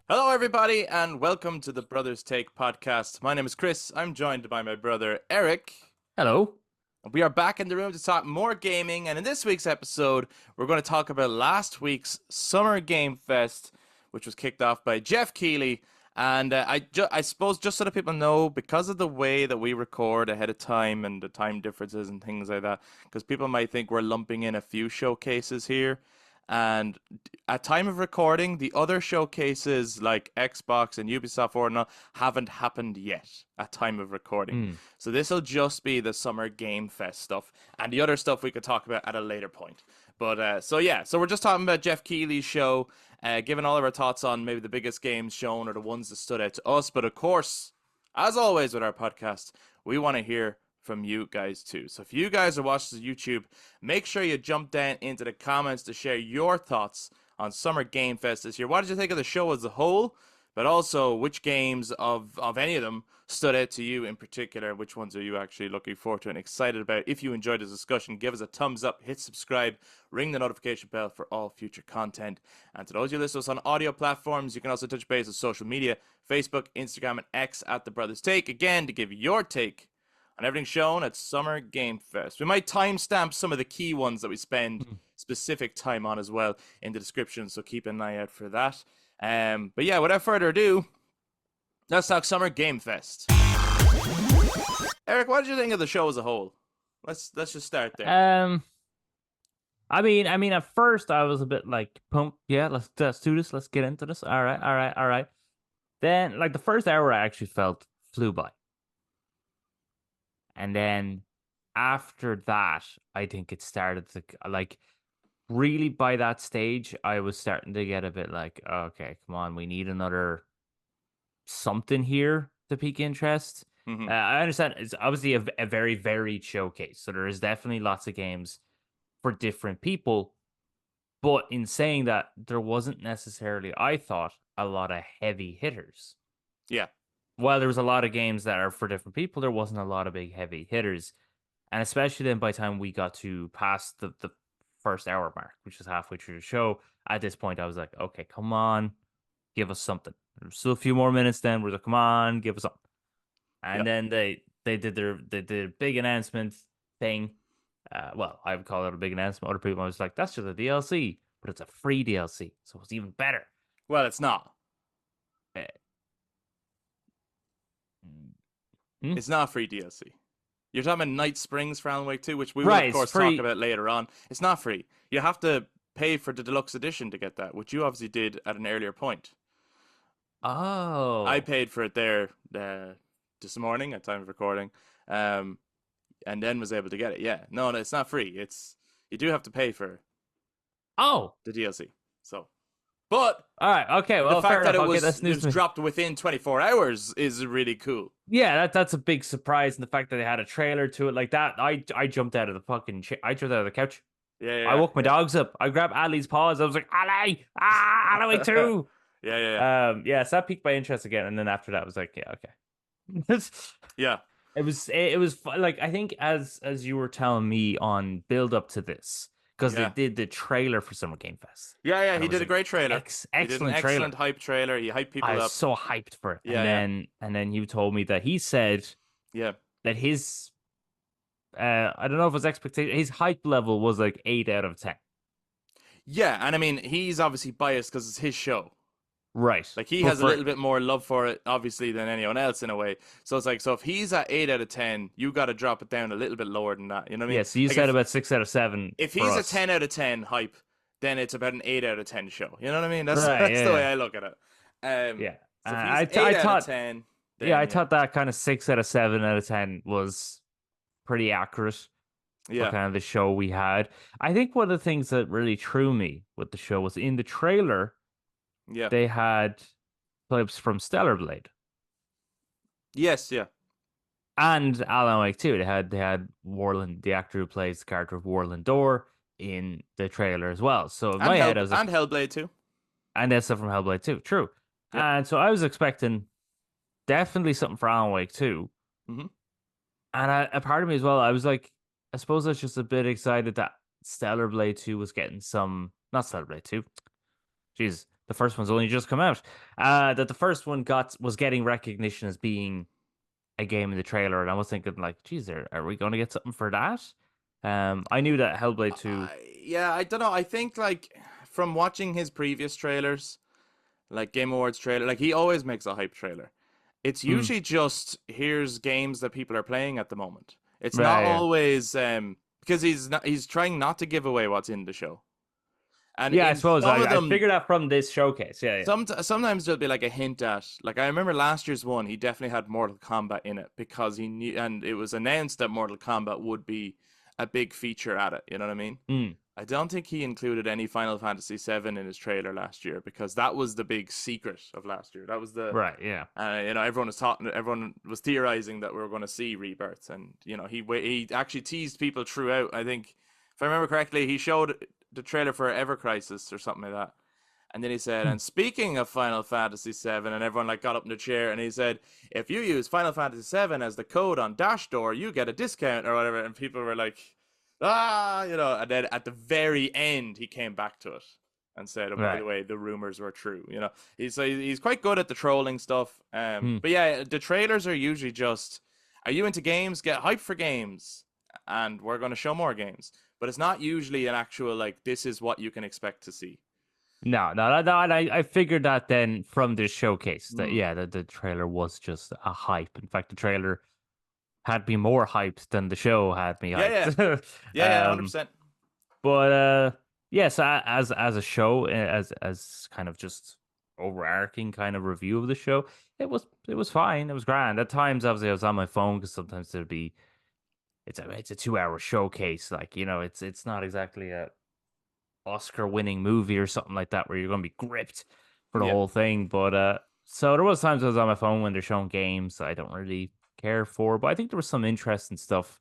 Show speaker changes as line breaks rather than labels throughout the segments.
Hello, everybody, and welcome to the Brothers Take podcast. My name is Chris. I'm joined by my brother Eric.
Hello.
We are back in the room to talk more gaming, and in this week's episode, we're going to talk about last week's Summer Game Fest, which was kicked off by Jeff Keighley. And I suppose just so that people know, because of the way that we record ahead of time and the time differences and things like that, because people might think we're lumping in a few showcases here. And at time of recording, the other showcases like Xbox and Ubisoft Fortnite haven't happened yet at time of recording.
Mm.
So this will just be the Summer Game Fest stuff, and the other stuff we could talk about at a later point. But so we're just talking about Jeff Keighley's show, giving all of our thoughts on maybe the biggest games shown or the ones that stood out to us. But of course, as always with our podcast, we want to hear from you guys too. So if you guys are watching YouTube, make sure you jump down into the comments to share your thoughts on Summer Game Fest this year. What did you think of the show as a whole? But also, which games of any of them stood out to you in particular? Which ones are you actually looking forward to and excited about? If you enjoyed this discussion, give us a thumbs up, hit subscribe, ring the notification bell for all future content. And to those who listen to us on audio platforms, you can also touch base on social media, Facebook, Instagram, and X at The Brothers Take. Again, to give your take on everything shown at Summer Game Fest. We might timestamp some of the key ones that we spend specific time on as well in the description, so keep an eye out for that. But yeah, without further ado, let's talk Summer Game Fest. Eric, what did you think of the show as a whole? Let's just start there.
I mean, at first I was a bit like, pump, yeah, let's do this, let's get into this. All right. Then, like the first hour, I actually felt flew by, and then after that, I think it started to like really by that stage, I was starting to get a bit like, okay, come on, we need another something here to pique interest.
Mm-hmm.
I understand it's obviously a very varied showcase, so there is definitely lots of games for different people. But in saying that, there wasn't necessarily, I thought, a lot of heavy hitters.
Yeah.
While there was a lot of games that are for different people, there wasn't a lot of big heavy hitters. And especially then by the time we got to past the first hour mark, which is halfway through the show, at this point I was like, okay, come on, give us something. There's still a few more minutes then. We're like, come on, give us something. And
Yep.
then they did their big announcement thing. Well, I would call it a big announcement. Other people I was like, that's just a DLC, but it's a free DLC, so it's even better.
Well, it's not.
Uh, hmm?
It's not free DLC. You're talking about Night Springs for Alan Wake 2, which we will,
Right,
of
it's
course, talk
free.
about later on. It's not free. You have to pay for the deluxe edition to get that, which you obviously did at an earlier point. I
Oh,
paid for it there this morning at time of recording, um, and then was able to get it. Yeah, no, it's not free. You do have to pay for
oh,
the DLC. So, but
all right, okay.
the
Well, fair
fact that
enough.
it
Okay,
was
that's
it
news
was
to me.
dropped within 24 hours is really cool.
Yeah, that's a big surprise, and the fact that they had a trailer to it like that, I jumped out of the fucking I jumped out of the couch.
Yeah,
I
yeah,
woke my
yeah,
dogs up. I grabbed Ali's paws. I was like, Ali, Alan Wake 2.
yeah, yeah,
Yeah, so that piqued my interest again, and then after that, I was like, yeah, okay.
yeah,
Like I think as you were telling me on build up to this because they
yeah.
did the trailer for Summer Game Fest,
Yeah, yeah,
and it
he
was
did a
an
great trailer. He did an
excellent trailer.
excellent hype trailer. He hyped
I
people
was
up.
so hyped for it,
Yeah, yeah,
and then you told me that he said
yeah.
that his I don't know if his expectation his hype level was like 8 out of 10.
Yeah, and I mean, he's obviously biased because it's his show.
Right,
Like he
but
has a
for
little bit more love for it, obviously, than anyone else in a way. So it's like, so if he's at 8 out of 10, you got to drop it down a little bit lower than that. You know what I mean?
yeah, so you
Like
said about 6 out of 7
if
for
he's a
us.
10 out of 10 hype, then it's about an 8 out of 10 show. You know what I mean? That's
Right,
that's the way
yeah,
I look at it.
yeah.
So if he's
I
eight out of
thought
ten,
yeah,
then
I
yeah,
thought that kind of 6 out of 7 out of 10 was pretty accurate for
yeah,
kind of the show we had. I think one of the things that really threw me with the show was in the trailer
yeah,
they had clips from Stellar Blade
yes, yeah,
and Alan Wake 2. They had Warland, the actor who plays the character of Warland Door, in the trailer as well. So in my head, I was like,
And Hellblade too.
and that's stuff from Hellblade 2. True.
Yep.
And so I was expecting definitely something for Alan Wake 2.
Hmm.
And a part of me as well, I was like, I suppose I was just a bit excited that Stellar Blade 2 was getting some, not Stellar Blade 2, Jesus, the first one's only just come out. That the first one was getting recognition as being a game in the trailer, and I was thinking like, geez, are we going to get something for that? I knew that Hellblade 2.
Yeah, I don't know. I think like from watching his previous trailers, like Game Awards trailer, like he always makes a hype trailer. It's
Mm,
usually just here's games that people are playing at the moment. It's not
right, yeah.
always because he's trying not to give away what's in the show. And
Yeah, I
in
suppose
some of
I
them,
figured that from this showcase. Yeah, yeah.
sometimes there'll be like a hint at, like I remember last year's one, he definitely had Mortal Kombat in it because he knew, and it was announced that Mortal Kombat would be a big feature at it. You know what I mean?
Mm,
I don't think he included any Final Fantasy VII in his trailer last year because that was the big secret of last year. That was the
right, yeah.
everyone was theorizing that we were going to see Rebirth, and he actually teased people throughout. I think if I remember correctly, he showed the trailer for Ever Crisis or something like that. And then he said,
Hmm.
and speaking of Final Fantasy VII, and everyone like got up in the chair, and he said, if you use Final Fantasy VII as the code on Dash Door, you get a discount or whatever. And people were like, And then at the very end, he came back to it and said, oh, by
Right.
the way, the rumors were true. He's quite good at the trolling stuff.
Hmm.
But yeah, the trailers are usually just, are you into games? Get hyped for games, and we're going to show more games. But it's not usually an actual like, this is what you can expect to see.
No. And I figured that then from this showcase that
Hmm.
yeah, the trailer was just a hype. In fact, the trailer had me more hyped than the show had me
Yeah, yeah,
hyped.
yeah, 100%.
But yes, as a show, as kind of just overarching kind of review of the show, it was fine. It was grand. At times, obviously, I was on my phone because sometimes there'd be it's a 2 hour showcase. Like it's not exactly a Oscar winning movie or something like that where you're going to be gripped for the
Yeah.
whole thing. But so there was times I was on my phone when they're showing games I don't really care for, but I think there was some interesting stuff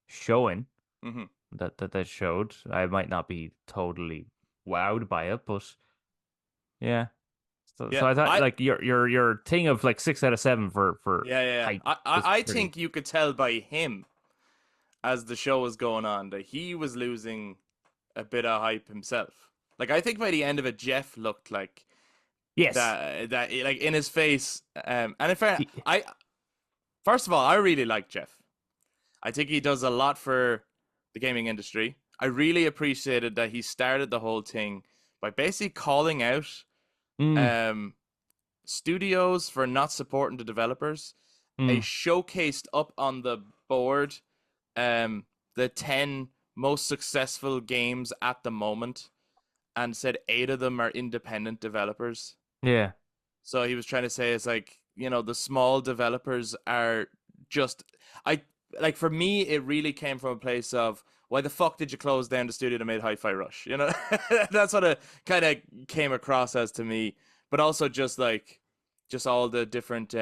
showing
Hmm.
that showed. I might not be totally wowed by it, but yeah. So
Yeah.
I thought like your thing of like 6 out of 7 for
Yeah, yeah, yeah.
hype was
I
pretty.
think you could tell by him as the show was going on that he was losing a bit of hype himself. Like I think by the end of it, Jeff looked like
Yes.
that like in his face. And in fact,
He-
I first of all, I really like Jeff. I think he does a lot for the gaming industry. I really appreciated that he started the whole thing by basically calling out
mm,
um studios for not supporting the developers. They
mm,
showcased up on the board um the 10 most successful games at the moment and said 8 of them are independent developers.
yeah.
So he was trying to say it's like, the small developers are just I like for me it really came from a place of why the fuck did you close down the studio that made Hi-Fi Rush? That's what it kind of came across as to me, but also just all the different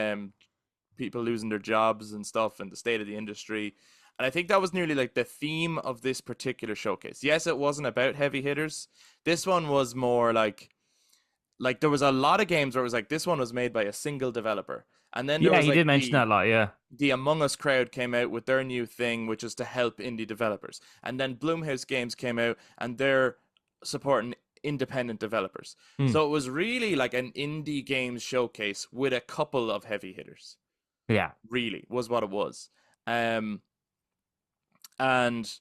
people losing their jobs and stuff and the state of the industry. And I think that was nearly like the theme of this particular showcase. Yes, it wasn't about heavy hitters. This one was more like there was a lot of games where it was like this one was made by a single developer. And then there
Yeah,
was
he
like
did mention that a lot, yeah.
the Among Us crowd came out with their new thing, which is to help indie developers. And then Blumhouse Games came out and they're supporting independent developers.
Mm,
So it was really like an indie games showcase with a couple of heavy hitters.
yeah.
Really was what it was. Um, and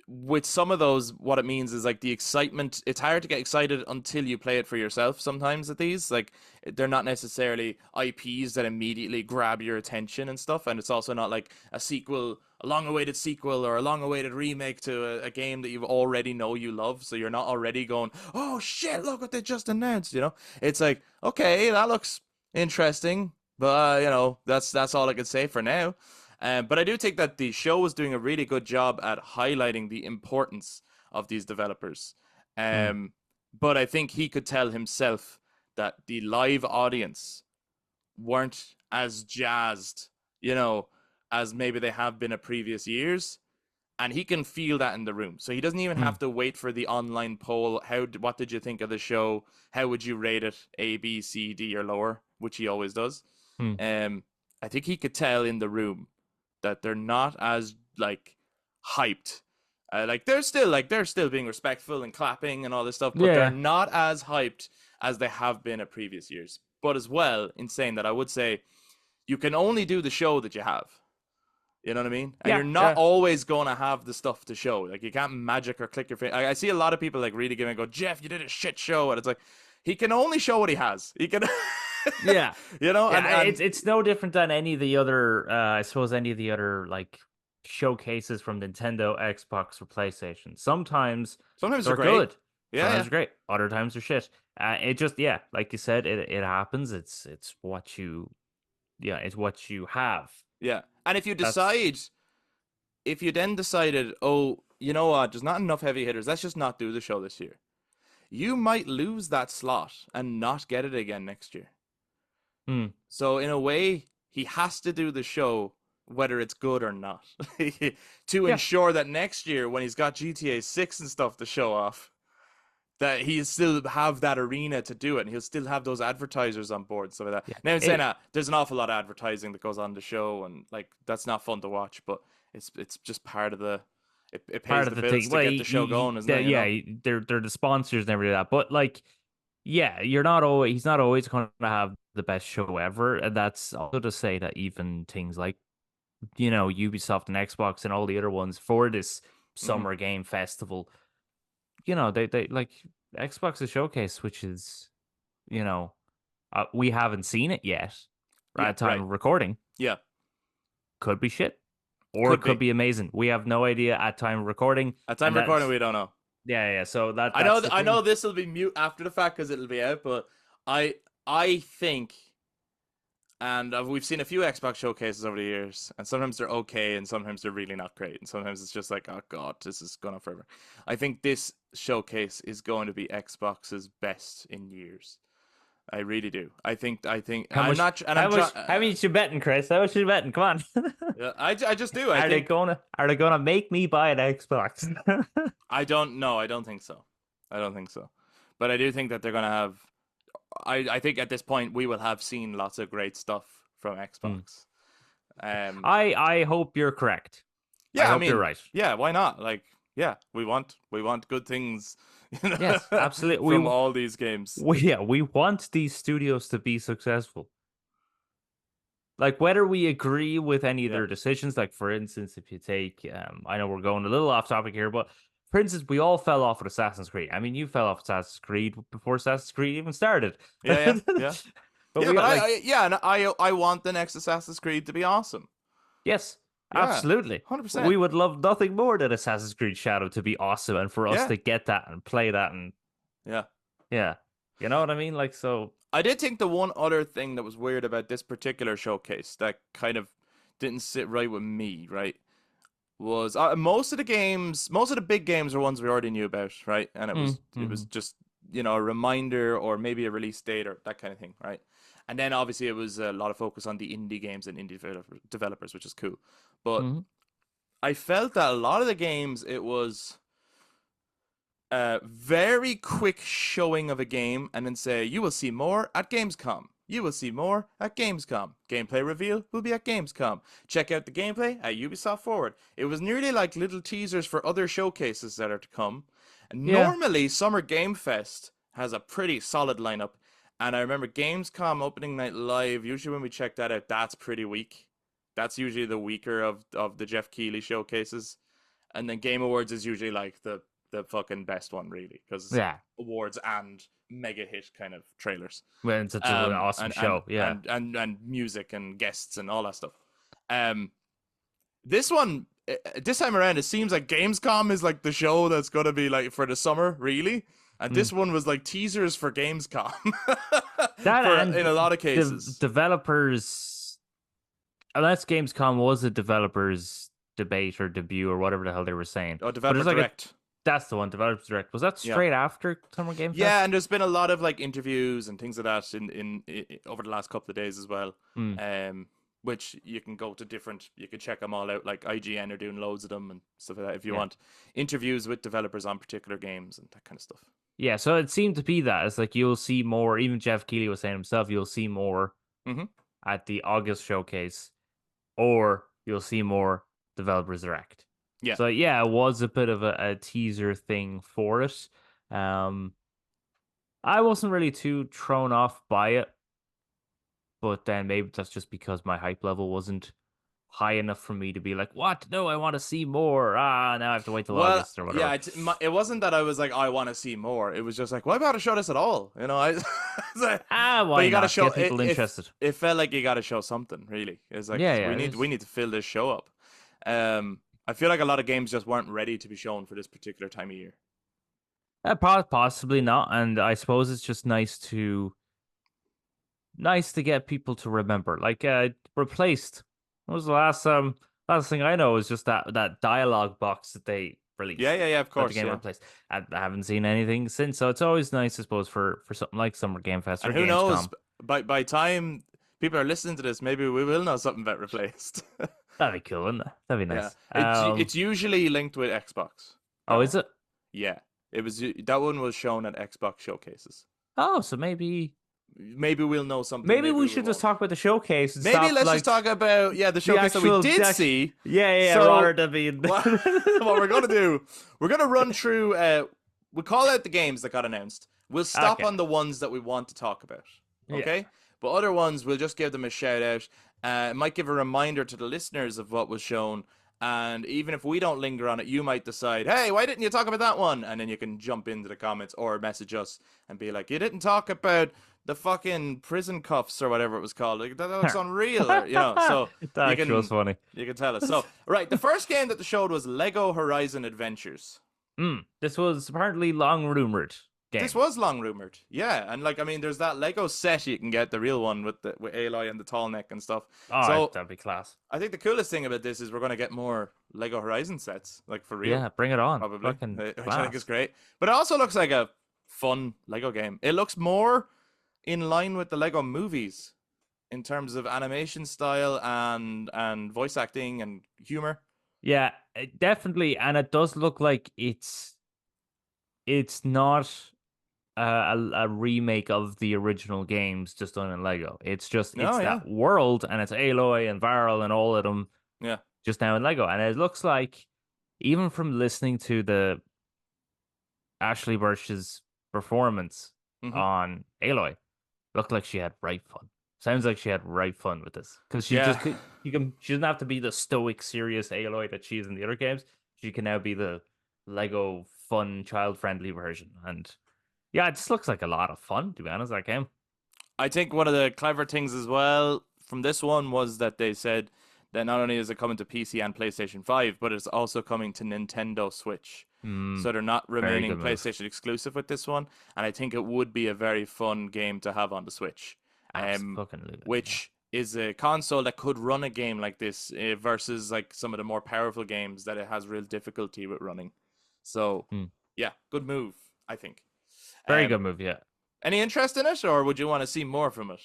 with some of those, what it means is like the excitement. It's hard to get excited until you play it for yourself. Sometimes at these, like they're not necessarily IPs that immediately grab your attention and stuff. And it's also not like a sequel, a long-awaited sequel, or a long-awaited remake to a game that you already know you love. So you're not already going, "Oh shit, look what they just announced." It's like, okay, that looks interesting, but that's all I can say for now. But I do think that the show was doing a really good job at highlighting the importance of these developers.
Mm,
Um, but I think he could tell himself that the live audience weren't as jazzed, as maybe they have been at previous years. And he can feel that in the room. So he doesn't even
mm,
have to wait for the online poll. What did you think of the show? How would you rate it? A, B, C, D, or lower, which he always does.
mm.
Um, I think he could tell in the room that they're not as like hyped. Like they're still being respectful and clapping and all this stuff, but they're
Yeah.
not as hyped as they have been at previous years. But as well, in saying that, I would say you can only do the show that you have. You know what I mean? And
Yeah,
you're not
yeah,
always going to have the stuff to show. Like, you can't magic or click your face. I see a lot of people, like, really giving go, Jeff, you did a shit show. And it's like, he can only show what he has. He can,
yeah.
you know?
Yeah,
And
it's no different than any of the other I suppose any of the other like showcases from Nintendo, Xbox, or PlayStation. Sometimes
sometimes they're
they're
great.
good.
Yeah,
Sometimes
yeah.
they're great. Other times they're shit. It just like you said, it happens. It's what you it's what you have.
Yeah. And
That's
if you then decided, oh, you know what, there's not enough heavy hitters, let's just not do the show this year. You might lose that slot and not get it again next year.
hmm,
So in a way, he has to do the show whether it's good or not to
yeah.
ensure that next year when he's got GTA 6 and stuff to show off, that he still have that arena to do it, and he'll still have those advertisers on board and stuff like that.
Yeah.
Now I'm saying that there's an awful lot of advertising that goes on the show, and like that's not fun to watch, but it's just part of the it pays
Part of
the
the
bills
thing.
to
Well,
get the show going, isn't it? You know?
they're the sponsors and everything like that. But like, yeah, you're not always. He's not always going to have the best show ever, and that's also to say that even things like Ubisoft and Xbox and all the other ones for this
Hmm.
summer game festival, they like Xbox's showcase, which is you know we haven't seen it yet. Right
Yeah,
at time
right.
of recording,
Yeah,
could be shit, or it
could
could
be.
be amazing. We have no idea at time of recording,
At time
and
of recording,
that's
we don't know.
yeah. So
I know
that's the
I know
thing.
this will be mute after the fact because it'll be out, but I I think, and we've seen a few Xbox showcases over the years, and sometimes they're okay, and sometimes they're really not great, and sometimes it's just like, oh god, this is going on forever. I think this showcase is going to be Xbox's best in years. I really do. I think
How
I'm
much?
not, and
How
I'm
much?
trying.
How much you betting, Chris? How much you betting? Come on.
Yeah, I just do. I
Are they
think
gonna? Are they gonna make me buy an Xbox?
I don't know. I don't think so. I don't think so. But I do think that they're gonna have. I think at this point we will have seen lots of great stuff from
Hmm.
Xbox. Um,
I hope you're correct. I
yeah, I
hope you're
mean,
right.
yeah, why not? Like, yeah, we want good things,
Yes, absolutely.
from all these games.
We want these studios to be successful. Like whether we agree with any of
Yeah,
their decisions, like for instance, if you take, I know we're going a little off topic here, but for instance, we all fell off with Assassin's Creed. I mean, you fell off Assassin's Creed before Assassin's Creed even started.
yeah, yeah, yeah,
But
yeah.
we
But
got like,
yeah, and I want the next Assassin's Creed to be awesome.
yes,
Yeah,
absolutely.
100%.
We would love nothing more than Assassin's Creed Shadow to be awesome and for us
Yeah,
to get that and play that and
yeah.
yeah. You know what I mean? Like so
I did think the one other thing that was weird about this particular showcase that kind of didn't sit right with me, right, was most of the games, most of the big games are ones we already knew about, right? And it was
mhm.
just a reminder or maybe a release date or that kind of thing, right? And then obviously it was a lot of focus on the indie games and indie developers, which is cool. But
Mhm.
I felt that a lot of the games it was a very quick showing of a game and then say, you will see more at Gamescom. You will see more at Gamescom. Gameplay reveal will be at Gamescom. Check out the gameplay at Ubisoft Forward. It was nearly like little teasers for other showcases that are to come.
Yeah.
Normally, Summer Game Fest has a pretty solid lineup. And I remember Gamescom opening night live, usually when we check that out, that's pretty weak. That's usually the weaker of the Jeff Keighley showcases. And then Game Awards is usually like the fucking best one, really, because
Yeah.
awards and mega hit kind of trailers,
When it's such an awesome
and and
show. Yeah.
and and and music and guests and all that stuff. Um, this one, this time around, it seems like Gamescom is like the show that's gonna be like for the summer, really. And
Mm.
this one was like teasers for Gamescom,
That
for
and
in a lot of cases.
developers, unless Gamescom was a developers debate or debut or whatever the hell they were saying.
Oh,
But
developer
it's like
direct.
that's the one, developers direct. Was that
Yeah.
straight after Summer Game
Yeah,
Fest?
and there's been a lot of like interviews and things like that in over the last couple of days as well.
Mm.
Um, which you can go to different, you can check them all out. Like IGN are doing loads of them and stuff like that. If you
Yeah.
want interviews with developers on particular games and that kind of stuff.
Yeah, so it seemed to be that. It's like you'll see more, even Jeff Keighley was saying himself, you'll see more
Hmm.
at the August showcase, or you'll see more developers direct.
Yeah,
So yeah, it was a bit of a teaser thing for it. Um I wasn't really too thrown off by it, but then maybe that's just because my hype level wasn't high enough for me to be like, what? No, I want to see more. Ah, now I have to wait till
Well,
August or
yeah,
whatever.
it wasn't that I was like, I want to see more. It was just like, why bother show this at all? You know, I. It's like-
Ah,
but
why
you got to
not?
show
Get
it.
people interested.
It felt like you got to show something. Really, it's like
Yeah,
we
yeah, it
need
is.
to fill this show up. I feel like a lot of games just weren't ready to be shown for this particular time of year.
Possibly not. And I suppose it's just nice to get people to remember. Like replaced. What was the last thing I know is just that dialogue box that they
Yeah,
released
yeah, yeah. Of
that the
course,
game
yeah.
replaced. I haven't seen anything since, so it's always nice, I suppose, for something like Summer Game Fest or
And who knows?
Gamescom.
By time people are listening to this, maybe we will know something about replaced.
That'd be cool, wouldn't it? That'd be
Yeah,
nice.
it's usually linked with Xbox.
Oh,
That
is
one.
it?
Yeah, it was that one was shown at Xbox showcases.
Oh, so maybe
Maybe we'll know something.
maybe
Maybe
we
we
should just
won't.
talk about the showcase and
Maybe
stop
let's just
like
talk about the
the
showcase that we
actual
did see.
yeah,
So
rather than being
what, what we're gonna do? We're gonna run through. We call out the games that got announced. We'll stop
okay.
on the ones that we want to talk about.
Yeah.
Okay, but other ones we'll just give them a shout out. It might give a reminder to the listeners of what was shown. And even if we don't linger on it, you might decide, hey, why didn't you talk about that one? And then you can jump into the comments or message us and be like, you didn't talk about the fucking prison cuffs or whatever it was called. Like, that looks unreal, or, So
That
you
actually was
can
funny.
tell us. So right, the first game that they showed was Lego Horizon Adventures.
This was apparently long rumored
This
game.
was long rumored, yeah, and there's that Lego set you can get, the real one with Aloy and the tall neck and stuff.
Oh,
So
that'd be class.
I think the coolest thing about this is we're gonna get more Lego Horizon sets, like for real.
Yeah, bring it on.
Probably,
Fucking
which I think is
class.
great. But it also looks like a fun Lego game. It looks more in line with the Lego movies in terms of animation style and voice acting and humor.
Yeah, definitely, and it does look like it's not a remake of the original games just done in Lego. It's just
Oh
it's
yeah,
that world, and it's Aloy and Varl and all of them
yeah.
just now in Lego, and it looks like even from listening to the Ashley Burch's performance
Hmm.
on Aloy, looked like she had right fun. Sounds like she had right fun with this because
Yeah.
she doesn't have to be the stoic, serious Aloy that she is in the other games. She can now be the Lego fun, child friendly version, and yeah, it just looks like a lot of fun. To be honest, that game.
I think one of the clever things as well from this one was that they said that not only is it coming to PC and PlayStation 5, but it's also coming to Nintendo Switch. So they're not
Very
remaining
good move.
PlayStation exclusive with this one, and I think it would be a very fun game to have on the Switch.
Absolutely.
Which is a console that could run a game like this versus like some of the more powerful games that it has real difficulty with running. So, yeah, good move, I think.
Very
Um,
good move. Yeah.
any interest in it, or would you want to see more from it?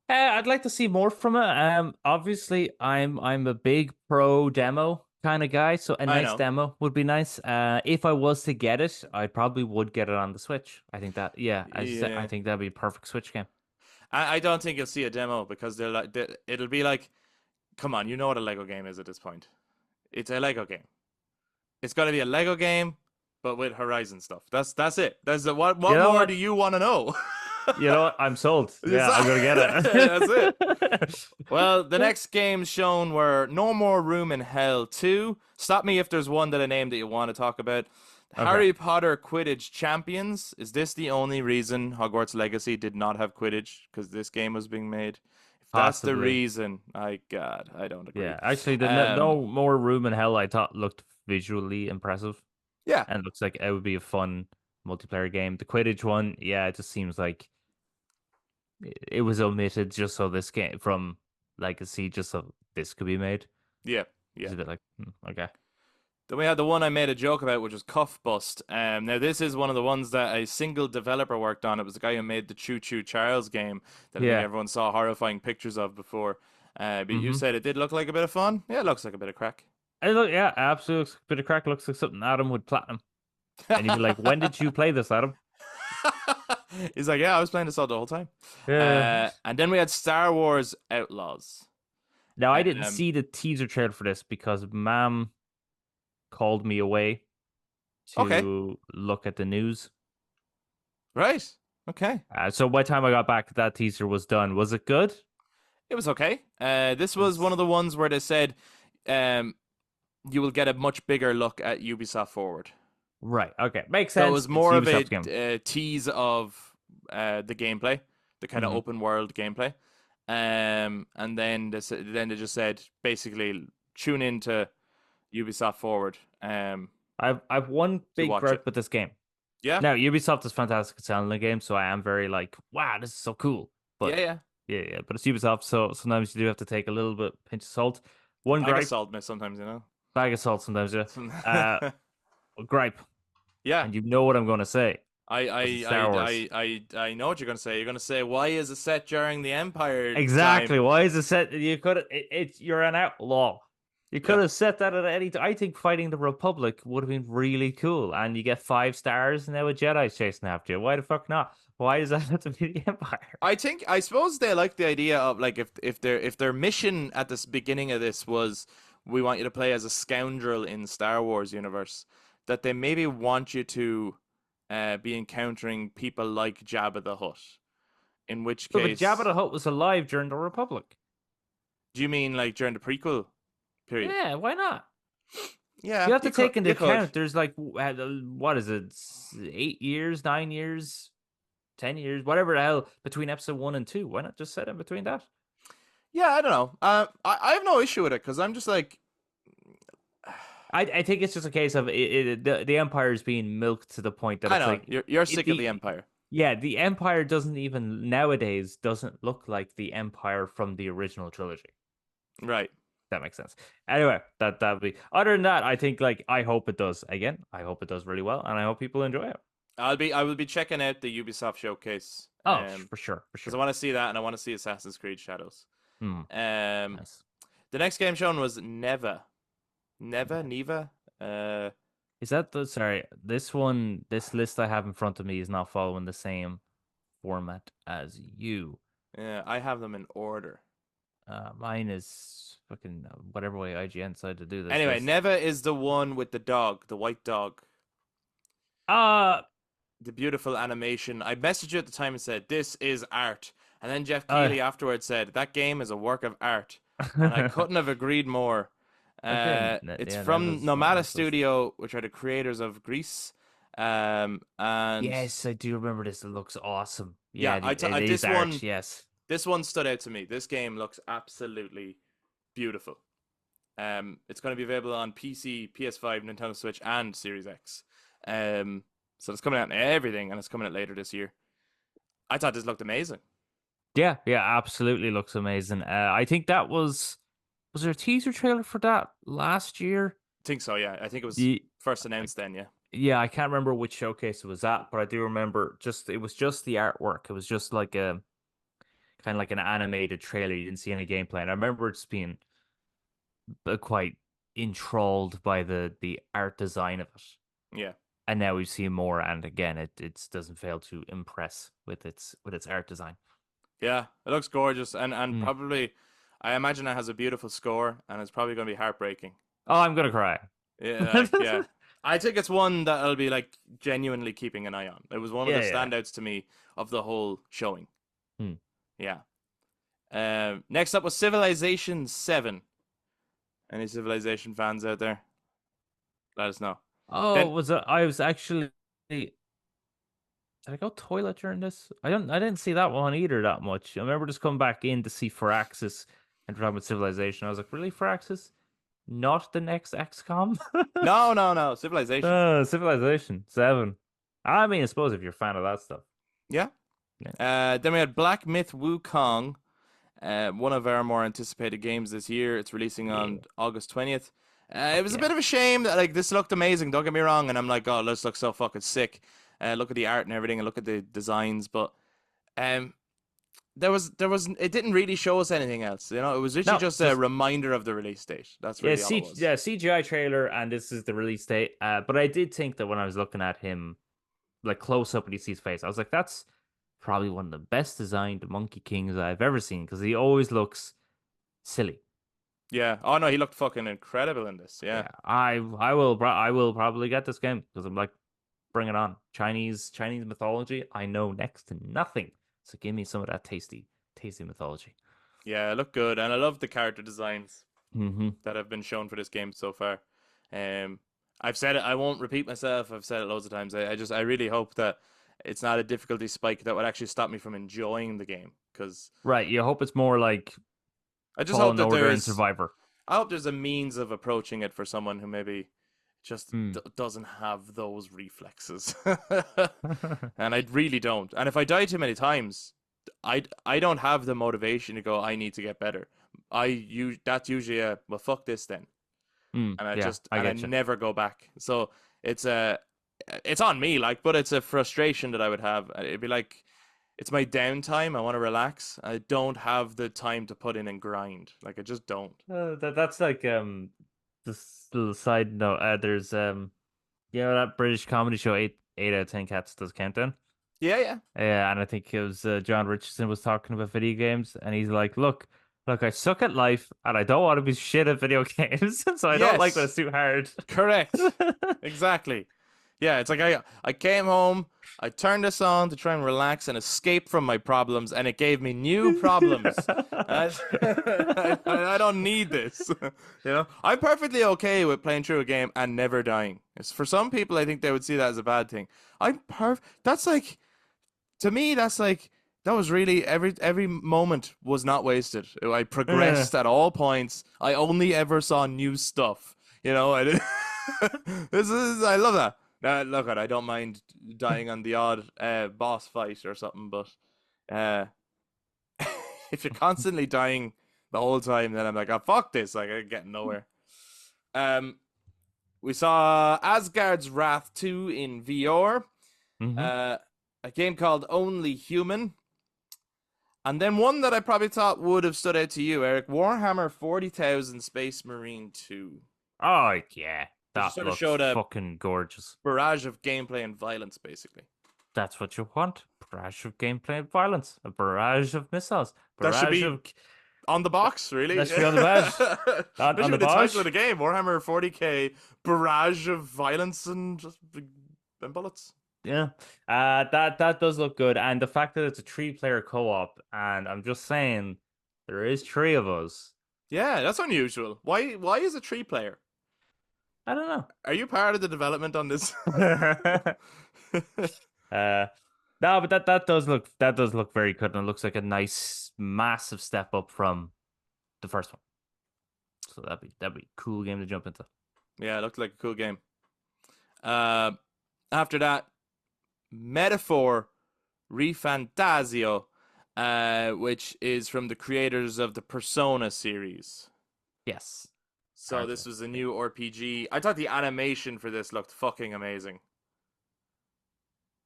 I'd like to see more from it. Obviously, I'm a big pro demo kind of guy, so a
I
nice
know.
demo would be nice. If I was to get it, I probably would get it on the Switch. I think that, yeah, as you said, I
Yeah.
think that'd be a perfect Switch game.
I don't think you'll see a demo because it'll be like, come on, you know what a Lego game is at this point. It's a Lego game. It's got to be a Lego game, but with Horizon stuff. That's it. What
You know
more
what?
do you want to know?
You know what? I'm sold. Yeah,
That's
I'm gonna get
it.
it.
Well, the next games shown were No More Room in Hell 2. Stop me if there's one that I named that you want to talk about.
Okay.
Harry Potter Quidditch Champions. Is this the only reason Hogwarts Legacy did not have Quidditch? Because this game was being made? If that's the
Possibly.
reason, God, I don't agree.
Yeah, actually, the
Um,
no more room in hell I thought looked visually impressive
yeah,
and looks like it would be a fun multiplayer game. The Quidditch one, yeah, it just seems like it was omitted just so this game from Legacy, just so this could be made.
yeah,
It's
yeah.
a bit like, okay.
Then we had the one I made a joke about, which was Cuff Bust. Now this is one of the ones that a single developer worked on. It was the guy who made the Choo Choo Charles game that I think
Yeah.
everyone saw horrifying pictures of before. But you
Mhm.
said it did look like a bit of fun. Yeah, it looks like a bit of crack.
Yeah, absolutely. Bit of crack looks like something Adam would platinum. And you'd be like, when did you play this, Adam?
He's like, yeah, I was playing this all the whole time.
Yeah.
And then we had Star Wars Outlaws.
Now, I didn't
Um,
see the teaser trailer for this because Mom called me away
okay,
to look at the news.
right. Okay.
So by the time I got back, that teaser was done. Was it good?
It was okay. This was one of
It's
the ones where they said um, you will get a much bigger look at Ubisoft Forward.
right. Okay, makes
So it
sense.
was
It's
more of
Ubisoft's game.
a tease of the gameplay, the kind of
Hmm.
open world gameplay. And then they just said basically tune into Ubisoft Forward
I've one
to
big
watch it.
gripe with this game.
Yeah,
Now, Ubisoft is fantastic at selling the game, so I am very like, wow, this is so cool.
yeah,
But
yeah.
yeah, but it's Ubisoft, so sometimes you do have to take a little bit pinch of salt. One
Bag of
gripe,
salt, miss sometimes, you know.
bag of salt sometimes, yeah. Uh, gripe,
Yeah,
and you know what I'm going to say.
I, I,
Was it Star Wars?
I know what you're gonna say. You're gonna say, why is it set during the Empire time?
Exactly. Why is it set? You could it's you're an outlaw. You could
Yeah,
have set that at any. I think fighting the Republic would have been really cool, and you get 5 stars, and now a Jedi's chasing after you. Why the fuck not? Why does that have to be the Empire?
I suppose they like the idea of like if their mission at this beginning of this was we want you to play as a scoundrel in Star Wars universe, that they maybe want you to be encountering people like Jabba the Hutt. In which
But Jabba
case,
the Hutt was alive during the Republic.
do you mean like during the prequel period?
Yeah, why not?
Yeah,
You have to take into
you could.
account. There's like what is it? 8 years, 9 years, 10 years, whatever the hell between episode 1 and 2. Why not just set in between that?
Yeah, I don't know. I have no issue with it because I'm just like,
I think it's just a case of the Empire is being milked to the point that
I
it's
know
like
you're
it,
sick of the
the
Empire.
yeah, the Empire doesn't even nowadays doesn't look like the Empire from the original trilogy.
Right.
That makes sense. Anyway, that would be. Other than that, I think like I hope it does. Again, I hope it does really well, and I hope people enjoy it.
I will be checking out the Ubisoft showcase.
Oh, for sure, for
Because I
sure.
want to see that and I want to see Assassin's Creed Shadows.
Hmm.
Um,
Nice.
the next game shown was Neva. Neva.
Is that the sorry? This one, this list I have in front of me is not following the same format as you.
Yeah, I have them in order.
Mine is fucking whatever way IGN decided to do this
Anyway,
list.
Neva is the one with the dog, the white dog,
Uh,
the beautiful animation. I messaged you at the time and said, "This is art." And then Jeff
uh
Keighley afterwards said, "That game is a work of art." And I couldn't have agreed more.
again,
It's
yeah,
from
Neva's not on
Nomada
this list.
Studio, which are the creators of Grease. And
Yes, I do remember this. It looks awesome.
yeah,
Yeah, it is art. Yes.
this one stood out to me. This game looks absolutely beautiful. It's going to be available on PC, PS5, Nintendo Switch, and Series X. So it's coming out in everything, and it's coming out later this year. I thought this looked amazing.
Yeah, yeah, absolutely looks amazing. I think that was there a teaser trailer for that last year?
I think so, yeah. I think it was
The
first announced then, yeah.
Yeah, I can't remember which showcase it was at, but I do remember just it was just the artwork. It was just like a kind of like an animated trailer. You didn't see any gameplay, and I remember just being quite enthralled by the art design of it.
Yeah.
And now we've seen more, and again, it doesn't fail to impress with its art design.
Yeah, it looks gorgeous, and
Mm.
probably, I imagine it has a beautiful score, and it's probably going to be heartbreaking.
Oh, I'm gonna cry.
Yeah, like, yeah. I think it's one that I'll be like genuinely keeping an eye on. It was one of
Yeah,
the
yeah.
standouts to me of the whole showing.
Hmm.
Yeah. Next up was Civilization 7. Any Civilization fans out there? Let us know.
Oh,
Then
I was actually. Did I go toilet during this? I didn't see that one either that much. I remember just coming back in to see Firaxis and talking about Civilization. I was like, really, Firaxis? Not the next XCOM?
no, Civilization.
Civilization 7. I mean, I suppose if you're a fan of that stuff.
Yeah.
Yeah.
Then we had Black Myth Wukong, one of our more anticipated games this year. It's releasing on
Yeah.
August 20th. It was a
Yeah.
bit of a shame that like this looked amazing. Don't get me wrong, and I'm like, oh, this looks so fucking sick. Look at the art and everything, and look at the designs, but um, it didn't really show us anything else. You know, it was literally
No,
just a
just
reminder of the release date. That's
yeah,
really all it was.
CGI trailer, and this is the release date. But I did think that when I was looking at him, like close up, and you see his face, I was like, that's probably one of the best designed Monkey Kings I've ever seen because he always looks silly.
Yeah. Oh no, he looked fucking incredible in this. Yeah.
Yeah, I will probably get this game because I'm like, bring it on. Chinese mythology, I know next to nothing. So give me some of that tasty mythology.
Yeah, look good, and I love the character designs
Mm-hmm.
that have been shown for this game so far. Um, I've said it. I won't repeat myself. I've said it loads of times. I really hope that it's not a difficulty spike that would actually stop me from enjoying the game. Because
Right. You hope it's more like
I just hope
Fallen
that
Order and Survivor.
I hope there's a means of approaching it for someone who maybe just
Hmm.
doesn't have those reflexes, and I really don't. And if I die too many times, I don't have the motivation to go. I need to get better. That's usually a well, fuck this then, and
Yeah, I
I
get you.
never go back. So it's a it's on me, like, but it's a frustration that I would have. It'd be like it's my downtime. I want to relax. I don't have the time to put in and grind. Like I just don't.
That's like this little side note. There's you know that British comedy show 8 out of 10 Cats does countdown.
Yeah, yeah.
Yeah, and I think it was John Richardson was talking about video games, and he's like, look, I suck at life, and I don't want to be shit at video games, so I don't like when
Yes,
it's too hard.
correct. Exactly. Yeah, it's like I came home, I turned this on to try and relax and escape from my problems, and it gave me new problems. And I don't need this. You know, I'm perfectly okay with playing through a game and never dying. It's, for some people, I think they would see that as a bad thing. That's like to me. That's like that was really every moment was not wasted. I
Yeah.
progressed at all points. I only ever saw new stuff. You know, I did. I love that. Look, I don't mind dying on the odd boss fight or something, but uh, if you're constantly dying the whole time, then I'm like, oh fuck this! Like I get nowhere. Um, we saw Asgard's Wrath 2 in VR.
Hmm.
A game called Only Human, and then one that I probably thought would have stood out to you, Eric. Warhammer 40,000 Space Marine 2,
Oh yeah,
which just
that
sort of
looks
showed a
fucking gorgeous.
barrage of gameplay and violence, basically.
That's what you want. Barrage of gameplay and violence. A barrage of missiles.
That should
Barrage
be
of
on the box, really.
that should be on the badge.
That
On
should
the
be the title of
badge.
the game: Warhammer 40k, barrage of violence and just and bullets.
Yeah. That does look good. And the fact that it's a 3 player co-op, and I'm just saying there is 3 of us.
Yeah, that's unusual. Why is it 3 player?
I don't
Are you part of the development on this?
know. uh no, but that does look very good, and it looks like a nice massive step up from the first one. So that'd be a cool game to jump into.
Yeah, it looked like a cool game. Uh, After that, Metaphor Refantazio, which is from the creators of the Persona series.
Yes.
So
Currently.
this was a new RPG. I thought the animation for this looked fucking amazing.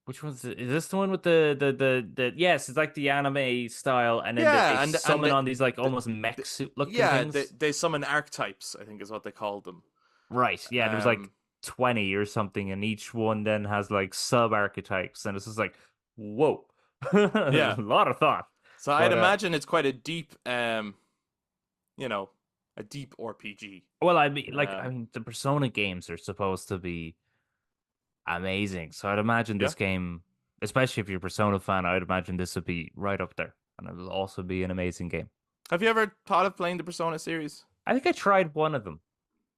Which one's it? Is this the one with the yes, it's like the anime style, and then they
Yeah, and
summon on these like
the,
almost mech suit looking
yeah,
things.
they summon archetypes, I think is what they called them.
Right. Yeah, there's like
Um,
20 or something, and each one then has like sub archetypes, and it's just like, whoa.
yeah.
A lot of thought.
So I'd
But
imagine it's quite a deep, you know, a deep RPG.
well, I
Um,
mean the Persona games are supposed to be amazing. So I'd imagine
yeah.
this game, especially if you're a Persona fan, I'd imagine this would be right up there. And it'll also be an amazing game.
Have you ever thought of playing the Persona series?
I think I tried one of them.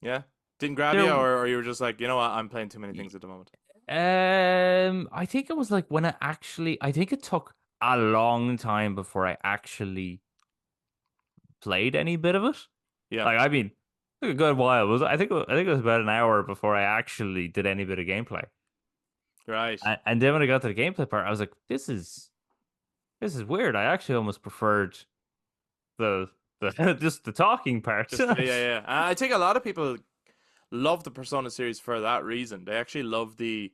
Yeah. Didn't grab you,
There
or you were just like, you know what, I'm playing too many things at the moment.
I think it was like when I think it took a long time before I actually played any bit of it.
Yeah.
Like I mean, took a good while. I think it was about an hour before I actually did any bit of gameplay.
Right.
And then when I got to the gameplay part, I was like, this is weird. I actually almost preferred the just the talking part.
Just yeah. I think a lot of people love the Persona series for that reason. They actually love the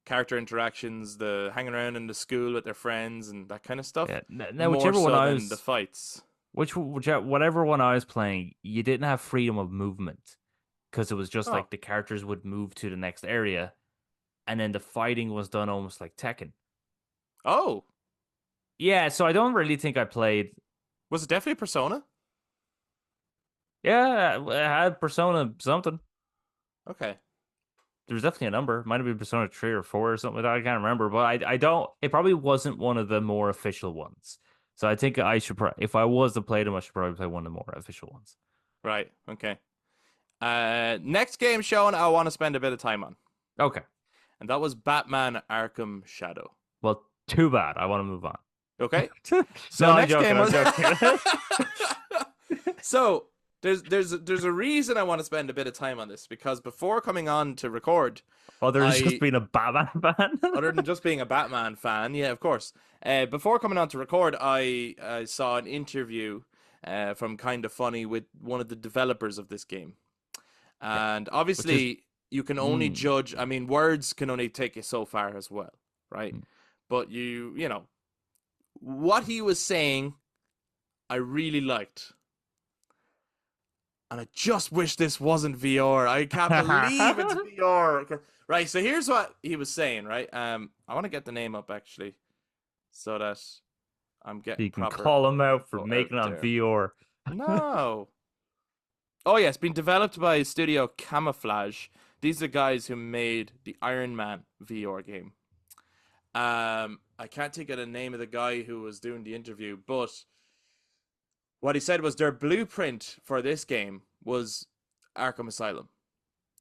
character interactions, the hanging around in the school with their friends and that kind of stuff,
Yeah. Now,
more
whichever one
so
I
than the
was,
fights.
whatever one I was playing, you didn't have freedom of movement because it was just
Oh.
like the characters would move to the next area, and then the fighting was done almost like Tekken.
Oh.
Yeah, so I don't really think I played.
Was it definitely Persona?
Yeah, I had Persona something.
Okay.
There's definitely a number. Might have been Persona 3 or 4 or something like that. I can't remember, but I don't. It probably wasn't one of the more official ones. So I think I should, if I was to play them, I should probably play one of the more official ones.
Right. Okay. Next game shown, I want to spend a bit of time on,
Okay.
and that was Batman: Arkham Shadow.
Well, too bad. I want to move on.
Okay. So
No, I'm
next
joking.
game was.
I'm joking.
So there's a reason I want to spend a bit of time on this, because before coming on to record,
Other than
I
just being a Batman fan.
other than just being a Batman fan, yeah, of course. Before coming on to record, I saw an interview from Kind of Funny with one of the developers of this game,
Yeah.
and
Which
obviously you can only
Mm.
judge. I mean, words can only take you so far as well, right?
Mm.
But you know what he was saying, I really liked. And I just wish this wasn't VR. I can't believe it's VR. Right, so here's what he was saying, right? I want to get the name up actually, so that I'm getting
You can
proper
call him out for
info
making
out
on
there.
VR.
No. Oh yeah, it's been developed by Studio Camouflage. These are the guys who made the Iron Man VR game. I can't think of the name of the guy who was doing the interview, but what he said was their blueprint for this game was Arkham Asylum,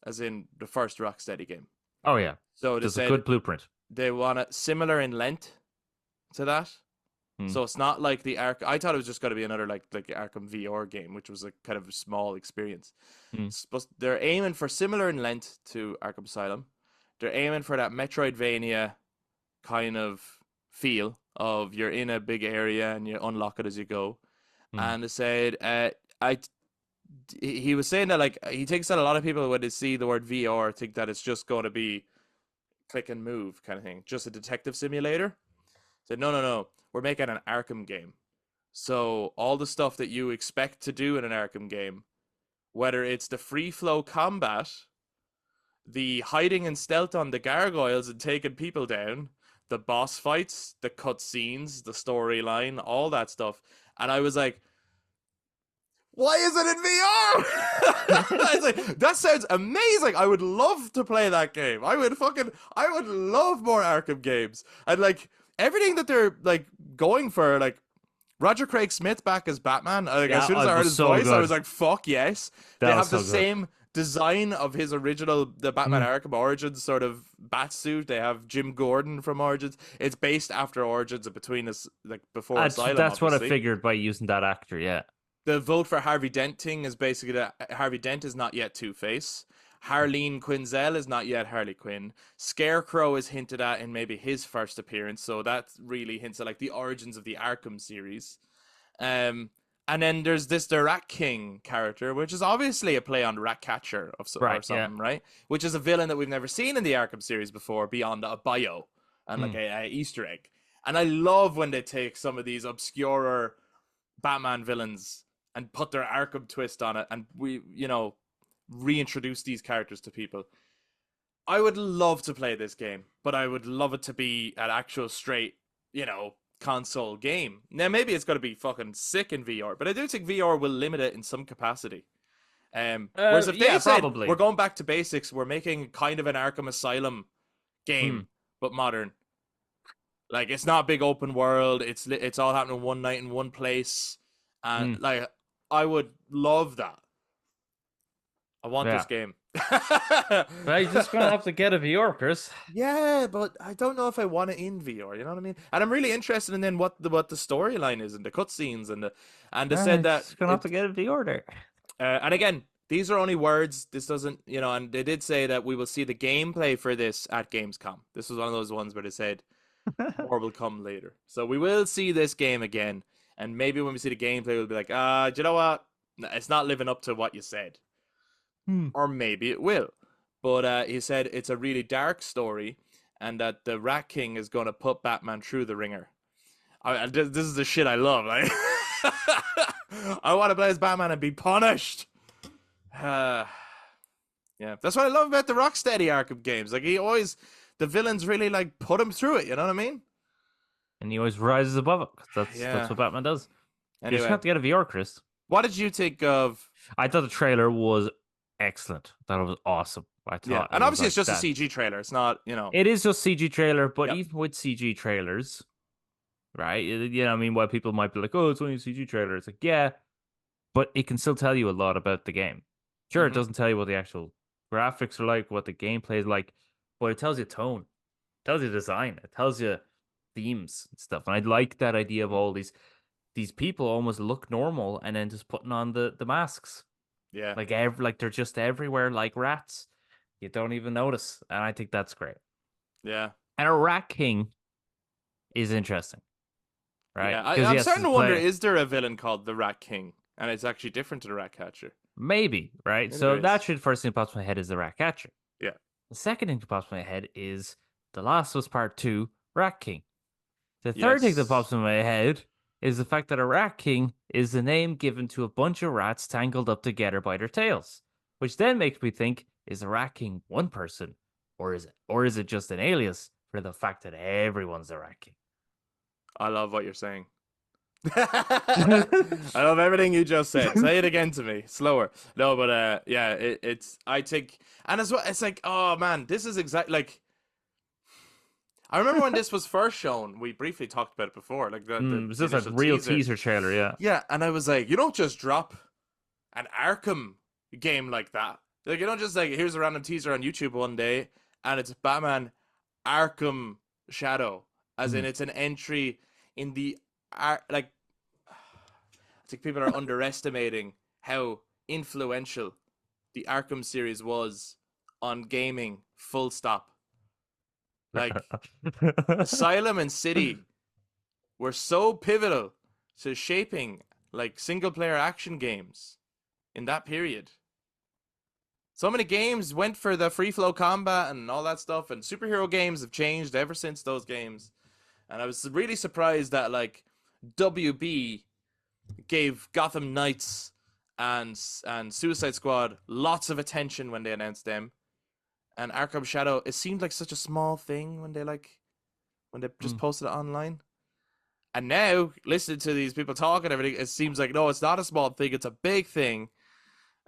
as in the first Rocksteady game.
Oh yeah,
So they
there's a
said
good blueprint.
they want it similar in length to that.
Hmm.
So it's not like the Ark. I thought it was just going to be another like Arkham VR game, which was a kind of a small experience.
Hmm.
But they're aiming for similar in length to Arkham Asylum. They're aiming for that Metroidvania kind of feel of you're in a big area and you unlock it as you go.
Hmm.
And they said, he was saying that like he thinks that a lot of people when they see the word VR think that it's just going to be click and move kind of thing, just a detective simulator. Said no, we're making an Arkham game. So all the stuff that you expect to do in an Arkham game, whether it's the free flow combat, the hiding and stealth on the gargoyles and taking people down, the boss fights, the cutscenes, the storyline, all that stuff. And I was like, why is it in VR? I was like, that sounds amazing. I would love to play that game. I would love more Arkham games. And like everything that they're like going for, like Roger Craig Smith back as Batman. Like
Yeah,
as soon as
it
I heard
was
his
so
voice, I
good.
was like, fuck yes.
That
They
was
have the
so good.
same design of his original, the Batman
Mm.
Arkham Origins sort of bat suit. They have Jim Gordon from Origins. It's based after Origins and between us, like before Asylum.
That's what I
obviously.
figured by using that actor. Yeah.
The vote for Harvey Dent thing is basically that Harvey Dent is not yet Two-Face. Harleen Quinzel is not yet Harley Quinn. Scarecrow is hinted at in maybe his first appearance, so that really hints at like the origins of the Arkham series. And then there's the Rat King character, which is obviously a play on Ratcatcher or
Right. Yeah.
something, right? Which is a villain that we've never seen in the Arkham series before, beyond a bio and like a Easter egg. And I love when they take some of these obscure Batman villains and put their Arkham twist on it, and we, reintroduce these characters to people. I would love to play this game, but I would love it to be an actual straight, console game. Now, maybe it's going to be fucking sick in VR, but I do think VR will limit it in some capacity. Whereas if they
yeah,
said,
probably.
we're going back to basics, we're making kind of an Arkham Asylum game, but modern. Like, it's not big open world. It's all happening one night in one place. And, like, I would love that. I want this game.
Well, you're just gonna have to get a VR, Chris.
Yeah, but I don't know if I want it in VR. You know what I mean? And I'm really interested in then what the storyline is and the cutscenes and they said that
just gonna have to get a VR there.
and again, these are only words. This doesn't, and they did say that we will see the gameplay for this at Gamescom. This was one of those ones where they said more will come later. So we will see this game again, and maybe when we see the gameplay, we'll be like, do you know what? It's not living up to what you said. Or maybe it will. But he said it's a really dark story and that the Rat King is going to put Batman through the ringer. This is the shit I love. Like, I want to play as Batman and be punished. Yeah, that's what I love about the Rocksteady Arkham games. Like, the villains really like put him through it. You know what I mean?
And he always rises above it. That's what Batman does.
Anyway,
You just have to get a VR, Chris.
what did you think of?
I thought the trailer was excellent. That was awesome. I
Yeah,
thought it
and
was
obviously
like
it's just a
that.
CG trailer. It's not, you know.
It is just CG trailer, but
Yep.
even with CG trailers, right? I mean, why people might be like, "Oh, it's only a CG trailer." It's like, yeah, but it can still tell you a lot about the game. Sure, it
Hmm.
doesn't tell you what the actual graphics are like, what the gameplay is like, but it tells you tone, it tells you design, it tells you themes and stuff. And I like that idea of all these people almost look normal and then just putting on the masks.
Yeah.
Like they're just everywhere like rats. You don't even notice. And I think that's great.
Yeah.
And a rat king is interesting, right?
Yeah.
Because
I'm
yes,
starting
it's
to wonder:
play
is there a villain called the Rat King, and it's actually different to the Rat Catcher?
maybe, right?
Maybe there
So that
is.
should first thing that pops in my head is the rat catcher.
Yeah.
The second thing that pops in my head is The Last of Us Part 2 Rat King. The third thing that
Yes.
pops in my head is the fact that a rat king is the name given to a bunch of rats tangled up together by their tails, which then makes me think: is a rat king one person, or is it just an alias for the fact that everyone's a rat king?
I love what you're saying. I love everything you just said. Say it again to me, slower. No, but yeah, it's I think, and as well, it's like, oh man, this is exactly like I remember when this was first shown. We briefly talked about it before, like
It's
the
just a
initial
real
teaser.
teaser trailer, yeah.
Yeah, and I was like, you don't just drop an Arkham game like that. Like you don't just like here's a random teaser on YouTube one day, and it's Batman Arkham Shadow, as in
Mhm.
it's an entry in the like I think people are underestimating how influential the Arkham series was on gaming. Full stop. Like Asylum and City were so pivotal to shaping like single player action games in that period. So many games went for the free flow combat and all that stuff, and superhero games have changed ever since those games. And I was really surprised that like WB gave Gotham Knights and Suicide Squad lots of attention when they announced them. And Arkham Shadow, it seemed like such a small thing when they just
Mm.
posted it online. And now, listening to these people talk and everything, it seems like no, it's not a small thing; it's a big thing.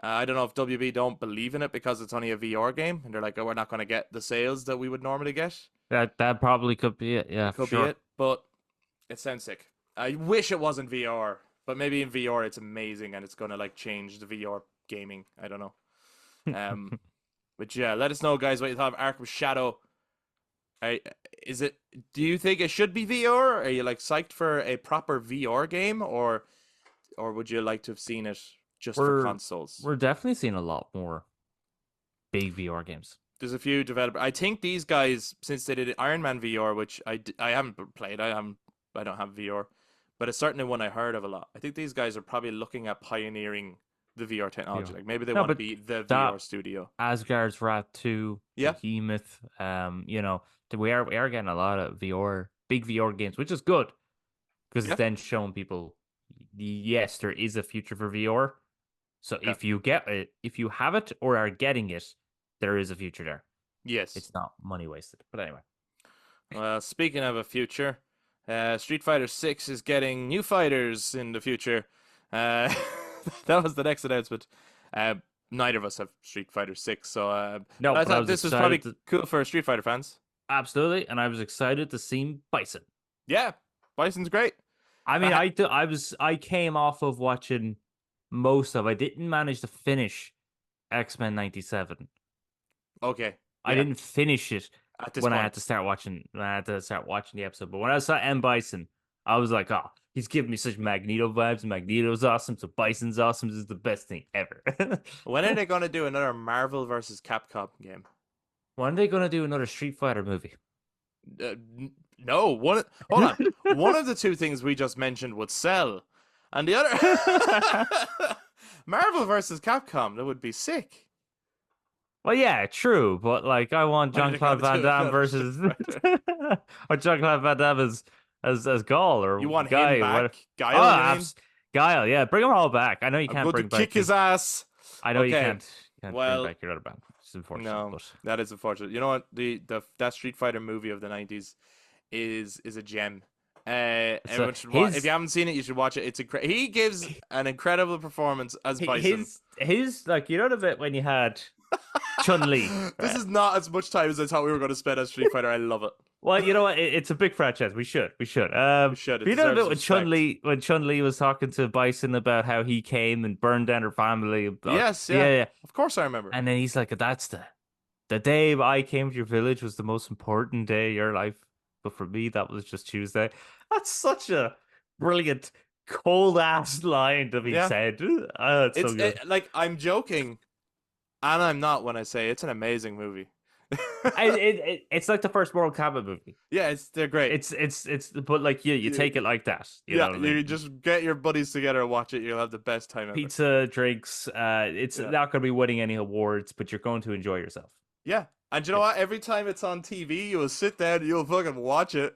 I don't know if WB don't believe in it because it's only a VR game, and they're like, oh, we're not going to get the sales that we would normally get.
That probably could be it, yeah,
It
for
could be
sure.
it, but it sounds sick. I wish it wasn't VR, but maybe in VR it's amazing and it's going to like change the VR gaming. I don't know. Um, but yeah, let us know, guys, what you thought of Arkham Shadow. I, is it? Do you think it should be VR? Are you like psyched for a proper VR game, or would you like to have seen it just for
we're
consoles?
we're definitely seeing a lot more big VR games.
There's a few developers. I think these guys, since they did Iron Man VR, which I haven't played, I don't have VR, but it's certainly one I heard of a lot. I think these guys are probably looking at pioneering the VR technology.
VR.
Like maybe they
No,
want to
but
be the
that
VR studio.
Asgard's Wrath 2,
Yeah,
Behemoth, we are getting a lot of big VR games, which is good because it's
yeah,
then showing people, yes, there is a future for VR. So
yeah.
if you have it or are getting it, there is a future there.
Yes.
It's not money wasted. But anyway,
Well, speaking of a future, Street Fighter 6 is getting new fighters in the future. Uh, that was the next announcement. Uh, neither of us have Street Fighter 6, so
no,
but I
but I
thought
was
this was
excited
probably
to
cool for Street Fighter fans.
absolutely, and I was excited to see Bison.
Yeah, Bison's great.
I mean,
I ha-
I came off of watching most of. I didn't manage to finish X-Men 97.
okay,
I
yeah.
didn't finish it
At this point,
when I had to start watching the episode. But when I saw M Bison, I was like, oh, he's giving me such Magneto vibes. Magneto's awesome, so Bison's awesome. This is the best thing ever.
when are they gonna do another Marvel versus Capcom game?
When are they gonna do another Street Fighter movie?
No, one. Hold on. One of the two things we just mentioned would sell, and the other Marvel versus Capcom. That would be sick.
Well, yeah, true, but like I want
When are
Jean
they
Claude
gonna
Van
do
Damme
another Street
versus
Fighter?
or Jean Claude Van Damme as Gaul
You
or
want him
Guy. What?
back,
Oh,
Guile? You mean?
Guile, yeah, bring them all back. I know you
I'm
can't
going to
bring back
kick his
your.
ass.
I know you
Okay.
can't bring
Well,
back your other band. It's unfortunate,
no,
but
that is unfortunate. You know what? The that Street Fighter movie of the '90s is a gem.
So
Everyone should watch. If
his
you haven't seen it, you should watch it. He gives an incredible performance as Bison.
his like you know the bit when you had Chun-Li,
This
right?
is not as much time as I thought we were going to spend on Street Fighter. I love it.
Well, you know what? It's a big franchise. We should.
We should. It
You know the
deserves
bit
respect.
When Chun-Li was talking to Bison about how he came and burned down her family.
Yes,
Yeah,
yeah.
yeah.
Of course I remember.
And then he's like, "That's the day I came to your village was the most important day of your life, but for me that was just Tuesday." That's such a brilliant, cold ass line to be
Yeah.
said. It's so good.
I'm joking, and I'm not when I say it's an amazing movie.
It's like the first Mortal Kombat movie.
Yeah, they're great.
But like you
Yeah.
take it like that. You
Yeah,
know what I
you
mean?
just get your buddies together and watch it. You'll have the best time ever.
Pizza, drinks. It's
Yeah.
not going to be winning any awards, but you're going to enjoy yourself.
Yeah. And you know what? Every time it's on TV, you'll sit down and you'll fucking watch it.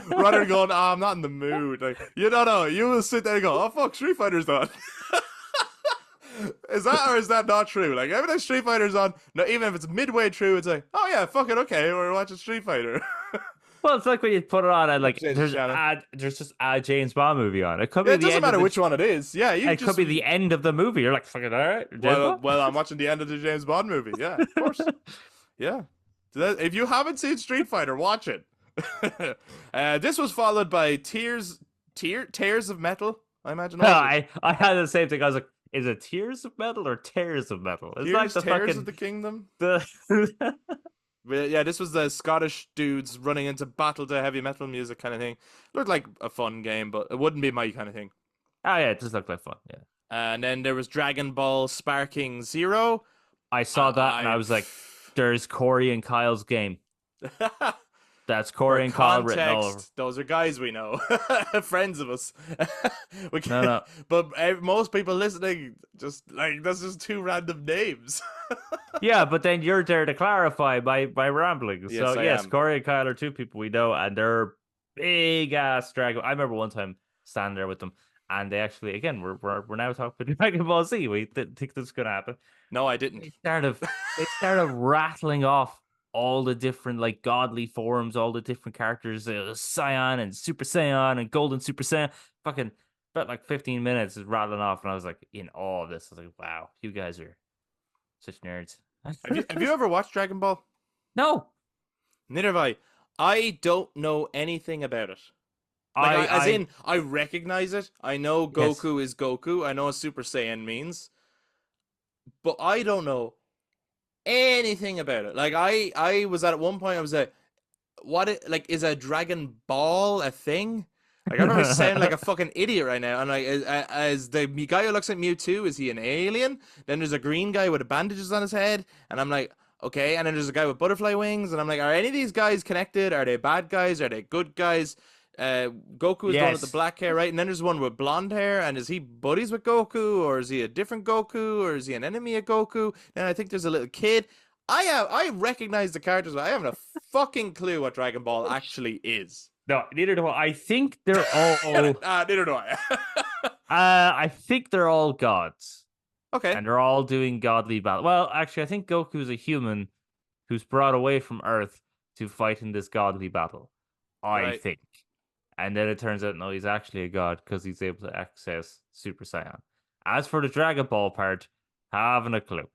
Rather than going, I'm not in the mood. Like, you don't know. You will sit there and go, oh, fuck, Street Fighter's on. Is that or is that not true? Like, every time Street Fighter's on, no, even if it's midway through, it's like, oh yeah, fuck it, okay, we're watching Street Fighter.
Well, it's like when you put it on and like
Change the channel.
there's just a James Bond movie on. It could
Yeah,
be
it
the
doesn't
end of
matter
the,
which one it is. Yeah, you
it
just
could be the end of the movie. You're like, fucking all right. James Bond?
well, I'm watching the end of the James Bond movie. Yeah, of course. Yeah. If you haven't seen Street Fighter, watch it. This was followed by Tears of Metal, I imagine.
I had the same thing. I was like, is it Tears of Metal or Tears of Metal? It's like the
Tears
fucking
of the Kingdom.
the
But yeah, this was the Scottish dudes running into battle to heavy metal music kind of thing. Looked like a fun game, but it wouldn't be my kind of thing.
Oh yeah, it just looked like fun. Yeah.
And then there was Dragon Ball Sparking Zero.
I saw that and I was like, there's Corey and Kyle's game. That's Corey and Kyle written all over.
Those are guys we know, friends of us.
No.
But most people listening, just like that's just two random names.
Yeah, but then you're there to clarify my rambling.
Yes,
So
I
yes,
am.
Corey and Kyle are two people we know, and they're big ass Dragon. I remember one time standing there with them, and they actually again we're now talking about Dragon Ball Z. We didn't think this was gonna happen.
No, I didn't.
They started rattling off all the different like godly forms, all the different characters, Saiyan and Super Saiyan and Golden Super Saiyan. Fucking about like 15 minutes is rattling off, and I was like in awe of this. I was like, wow, you guys are such nerds.
Have you ever watched Dragon Ball?
No.
Neither have I. I don't know anything about it. Like, I recognize it. I know Goku is Goku. I know what Super Saiyan means. But I don't know anything about it. Like, I was at one point, I was like, is a Dragon Ball a thing? Like, I don't really sound like a fucking idiot right now. And like, as the guy who looks like Mewtwo, is he an alien? Then there's a green guy with bandages on his head, and I'm like, okay. And then there's a guy with butterfly wings, and I'm like, are any of these guys connected? Are they bad guys? Are they good guys? Goku is the one with the black hair, right? And then there's one with blonde hair, and is he buddies with Goku, or is he a different Goku, or is he an enemy of Goku? And I think there's a little kid. I recognize the characters, but I haven't a fucking clue what Dragon Ball actually is.
No, neither do I. I think they're all.
Neither do I.
I think they're all gods.
Okay.
And they're all doing godly battle. Well, actually, I think Goku's a human who's brought away from Earth to fight in this godly battle. I think. And then it turns out, no, he's actually a god because he's able to access Super Saiyan. As for the Dragon Ball part, haven't a clue.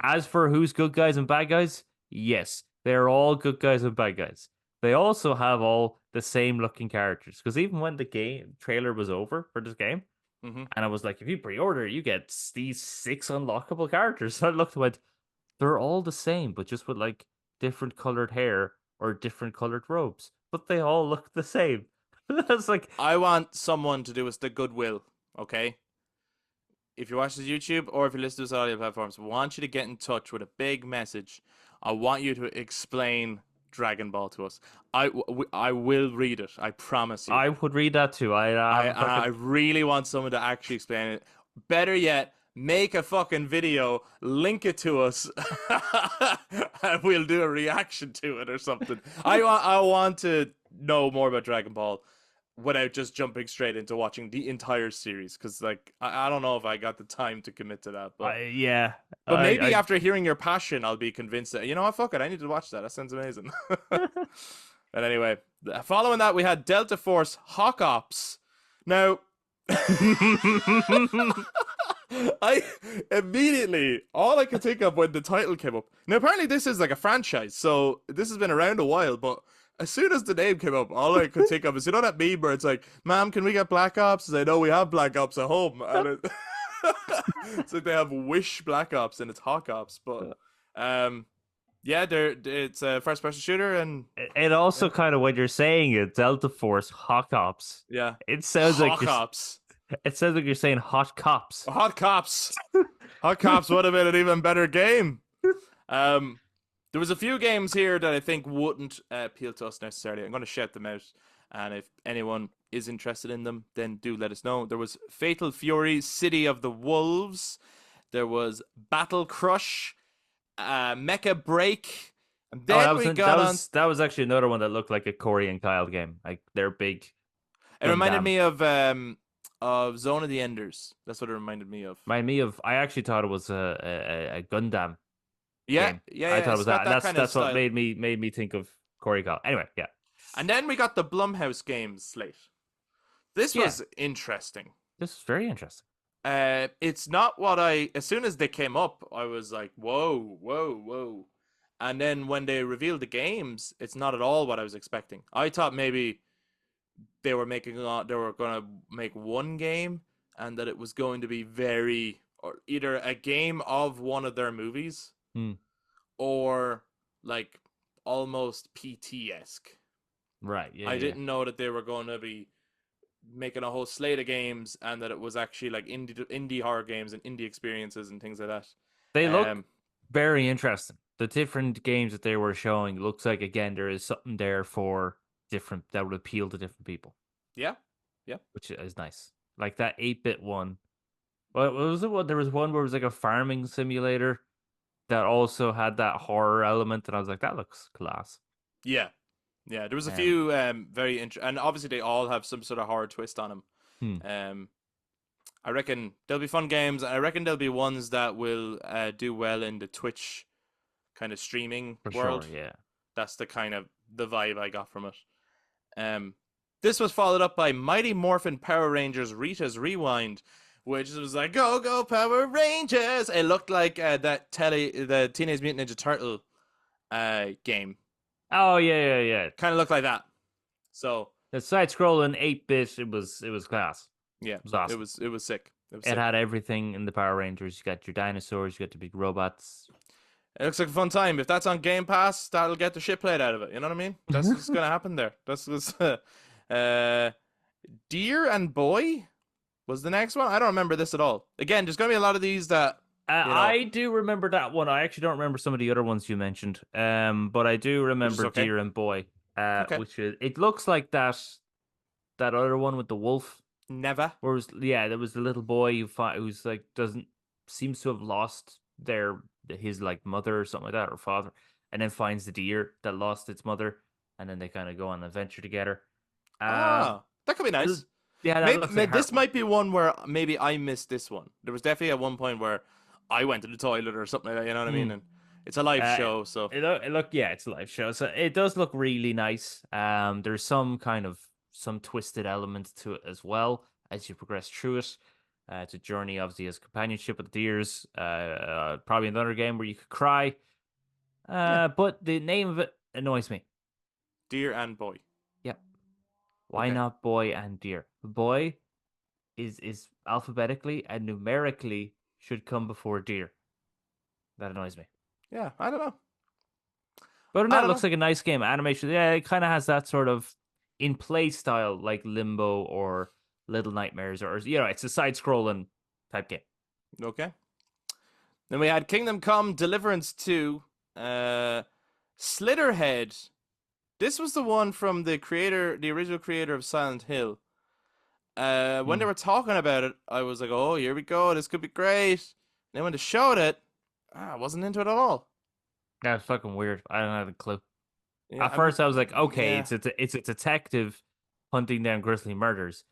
As for who's good guys and bad guys, yes, they're all good guys and bad guys. They also have all the same looking characters. Because even when the game trailer was over for this game, and I was like, if you pre-order, you get these 6 unlockable characters. So I looked and went, they're all the same, but just with like different colored hair or different colored robes. But they all look the same. That's like,
I want someone to do us the goodwill, okay? If you watch this YouTube or if you listen to this on audio platforms, I want you to get in touch with a big message. I want you to explain Dragon Ball to us. I will read it. I promise you.
I would read that too.
I really want someone to actually explain it. Better yet, make a fucking video, link it to us, and we'll do a reaction to it or something. I want to know more about Dragon Ball without just jumping straight into watching the entire series, because like I don't know if I got the time to commit to that. But
yeah,
but maybe after hearing your passion, I'll be convinced that, you know what, fuck it, I need to watch that. That sounds amazing. But anyway, following that, we had Delta Force Hawk Ops. Now, I immediately, all I could think of when the title came up. Now, apparently, this is like a franchise, so this has been around a while, but as soon as the name came up, all I could think of is, you know, that meme where it's like, "Ma'am, can we get Black Ops?" I know we have Black Ops at home. And it's like they have Wish Black Ops and it's Hawk Ops, but yeah, it's a first person shooter, and
And also, kind of when you're saying it, Delta Force Hawk Ops.
yeah,
It sounds like
Hawk Ops.
it sounds like you're saying hot cops.
Hot Cops. Hot Cops would have been an even better game. There was a few games here that I think wouldn't appeal to us necessarily. I'm going to shout them out, and if anyone is interested in them, then do let us know. There was Fatal Fury, City of the Wolves. There was Battle Crush, Mecha Break. And then
that was actually another one that looked like a Corey and Kyle game. Like they're big.
It reminded me of Zone of the Enders. That's what it reminded me of.
I actually thought it was a Gundam.
Yeah,
game.
yeah,
I thought it was that. That's what
style.
made me think of Corey Kyle. Anyway, yeah.
And then we got the Blumhouse Games slate. This was interesting.
This is very interesting.
It's not what as soon as they came up, I was like, whoa, whoa, whoa. And then when they revealed the games, it's not at all what I was expecting. I thought maybe they were going to make one game and that it was going to be or either a game of one of their movies or like almost PT-esque.
Right. Yeah.
I didn't know that they were going to be making a whole slate of games and that it was actually like indie horror games and indie experiences and things like that.
They look very interesting. The different games that they were showing looks like, again, there is something there for different that would appeal to different people.
Yeah.
Which is nice. Like that 8-bit one. What was it? What there was one where it was like a farming simulator that also had that horror element, and I was like, that looks class.
Yeah. There was a few very interesting, and obviously they all have some sort of horror twist on them. I reckon there'll be fun games. I reckon there'll be ones that will do well in the Twitch kind of streaming world.
Sure, yeah.
That's the kind of the vibe I got from it. This was followed up by Mighty Morphin Power Rangers Rita's Rewind, which was like, go Power Rangers. It looked like the Teenage Mutant Ninja Turtle game.
Oh yeah.
Kind of looked like that. So
the side-scrolling 8-bit, it was class.
Yeah,
it was awesome.
It was sick.
It had everything in the Power Rangers. You got your dinosaurs, you got the big robots.
It looks like a fun time. If that's on Game Pass, that'll get the shit played out of it. You know what I mean? That's what's gonna happen there. That's what's Deer and Boy was the next one. I don't remember this at all. Again, there's gonna be a lot of these that
I do remember that one. I actually don't remember some of the other ones you mentioned. But I do remember Deer and Boy. Which is, it looks like that other one with the wolf.
Neva.
Where there was the little boy who's like seems to have lost his like mother or something like that, or father, and then finds the deer that lost its mother, and then they kind of go on an adventure together.
That could be nice.
Yeah,
maybe this might be one where maybe I missed this one. There was definitely at one point where I went to the toilet or something like that. You know what I mean? And it's a live show, so
it's a live show, so it does look really nice. There's some twisted element to it as well as you progress through it. It's a journey, obviously, as companionship with the deers. Probably another game where you could cry. But the name of it annoys me.
Deer and Boy.
Yep. Why not Boy and Deer? Boy is alphabetically and numerically should come before Deer. That annoys me.
Yeah, I don't know.
But that looks like a nice game. Animation, it kind of has that sort of in play style like Limbo or Little Nightmares, or it's a side-scrolling type game.
Okay. Then we had Kingdom Come Deliverance 2, Slitherhead. This was the one from the original creator of Silent Hill. When they were talking about it, I was like, oh, here we go, this could be great. And then when they showed it, I wasn't into it at all.
That's fucking weird. I don't have a clue. Yeah, at first, I was like, okay, it's a detective hunting down grisly murders.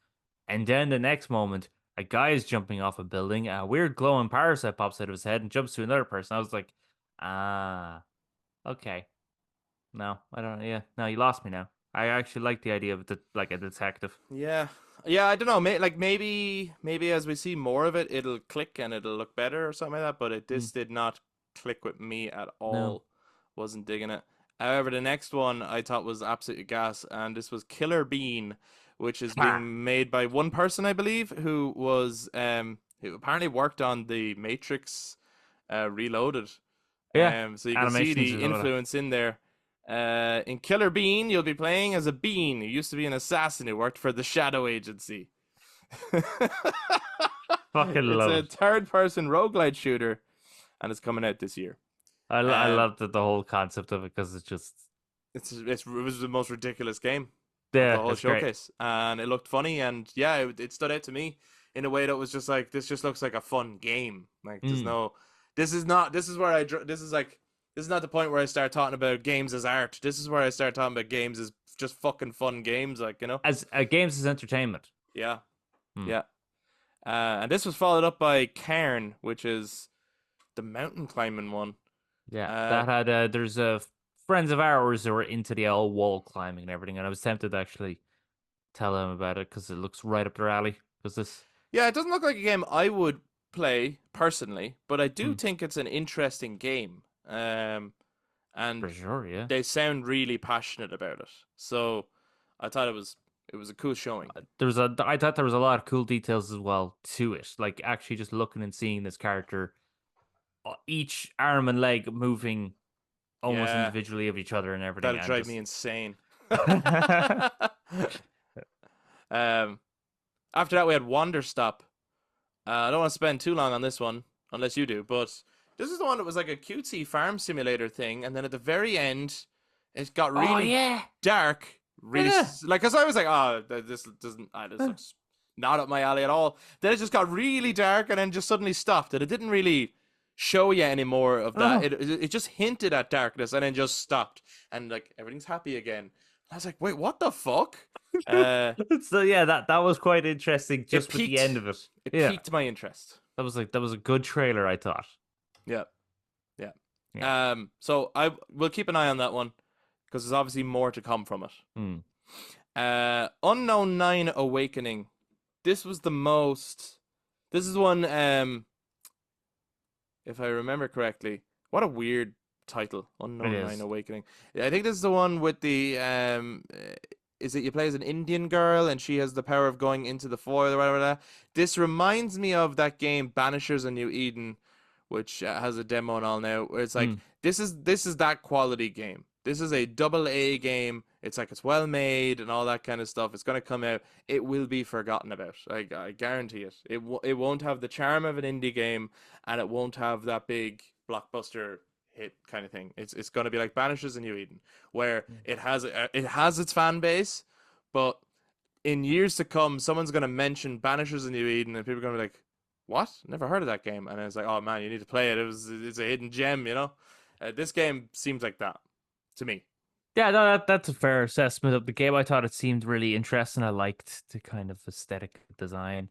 And then the next moment, a guy is jumping off a building, a weird glowing parasite pops out of his head and jumps to another person. I was like, okay. No, I don't. Yeah, no, you lost me now. I actually like the idea of like a detective.
Yeah. Yeah, I don't know. Maybe as we see more of it, it'll click and it'll look better or something like that. But
Mm,
this did not click with me at
no.
all. Wasn't digging it. However, the next one I thought was absolutely gas, and this was Killer Bean, which is
Ha!
being made by one person, I believe, who apparently worked on the Matrix Reloaded.
Yeah,
So you can see
animations
the
is all that.
influence in there. In Killer Bean, you'll be playing as a bean who used to be an assassin who worked for the Shadow Agency.
Fucking
It's
love
a
it.
third-person roguelite shooter, and it's coming out this year.
I
Um,
love the whole concept of it because it's just
it was the most ridiculous game of the
yeah,
whole
it's great.
showcase, and it looked funny, and yeah, it stood out to me in a way that was just like this. Just looks like a fun game. Like there's
Mm.
no, this is not. This is where this is like. This is not the point where I start talking about games as art. This is where I start talking about games as just fucking fun games, like, you know?
As games as entertainment.
Yeah,
Mm.
yeah. And this was followed up by Cairn, which is the mountain climbing one.
Yeah,
Uh,
that had there's friends of ours who were into the old wall climbing and everything, and I was tempted to actually tell them about it because it looks right up their alley. Because this,
yeah, it doesn't look like a game I would play personally, but I do
mm,
think it's an interesting game. And
for sure, yeah.
they sound really passionate about it. So I thought it was a cool showing.
I thought there was a lot of cool details as well to it. Like actually just looking and seeing this character, each arm and leg moving almost
Yeah,
individually of each other and everything,
that'd
and
drive me
just
insane. um, After that, we had Wanderstop. I don't want to spend too long on this one, unless you do, but this is the one that was like a cutesy farm simulator thing, and then at the very end, it got
oh
really
yeah,
dark, really
yeah.
like, because I was like, oh, this doesn't, this looks not up my alley at all. Then it just got really dark, and then just suddenly stopped, and it didn't really show you any more of that.
Oh,
It just hinted at darkness, and then just stopped, and like everything's happy again. I was like, wait, what the fuck? Uh,
so yeah, that was quite interesting
it
just with the end
piqued,
of it.
it
Yeah,
piqued my interest.
that was a good trailer, I thought.
Yeah. Yeah.
Yeah.
So I will keep an eye on that one because there's obviously more to come from it.
Hmm.
Unknown 9 Awakening. This was the most. This is one. If I remember correctly, what a weird title.
It
Unknown 9
is.
Awakening. I think this is the one with the Is it you play as an Indian girl and she has the power of going into the foil or whatever? This reminds me of that game Banishers in New Eden, which has a demo and all now. Where it's like
Hmm.
this is that quality game. This is a double A game. It's like it's well made and all that kind of stuff. It's gonna come out. It will be forgotten about. I guarantee it. It won't have the charm of an indie game, and it won't have that big blockbuster hit kind of thing. It's gonna be like Banishers in New Eden, where it has its fan base, but in years to come, someone's gonna mention Banishers in New Eden, and people are gonna be like, "What? Never heard of that game." And it's like, "Oh man, you need to play it. It's a hidden gem, you know." This game seems like that to me.
Yeah, no, that's a fair assessment of the game. I thought it seemed really interesting. I liked the kind of aesthetic design.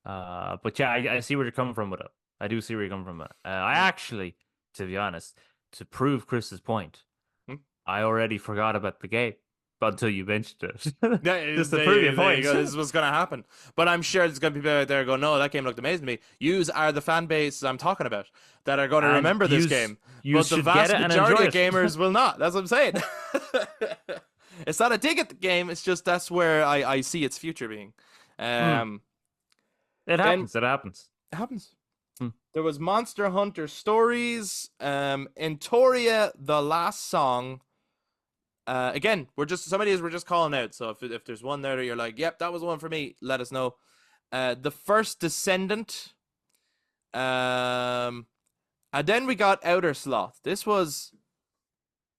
But yeah, I see where you're coming from with it. I do see where you're coming from with it. I
Mm.
actually, to be honest, to prove Chris's point,
Hmm?
I already forgot about the game until you mentioned it.
Yeah,
Just to prove your
there you
point.
go. This is what's gonna happen. But I'm sure there's gonna be people out there going, "No, that game looked amazing to me." Yous are the fan base I'm talking about that are going to
And
remember this game,
you
but the
should get
vast
it and enjoy
majority of
it.
gamers will not. That's what I'm saying. It's not a dig at the game. It's just that's where I see its future being.
Mm,
Um,
it
then
happens. It happens.
it happens.
Mm,
There was Monster Hunter Stories, Entoria, The Last Song. Again, some of these we're just calling out. So if there's one there that you're like, yep, that was one for me, let us know. The First Descendant. And then we got Outersloth. This was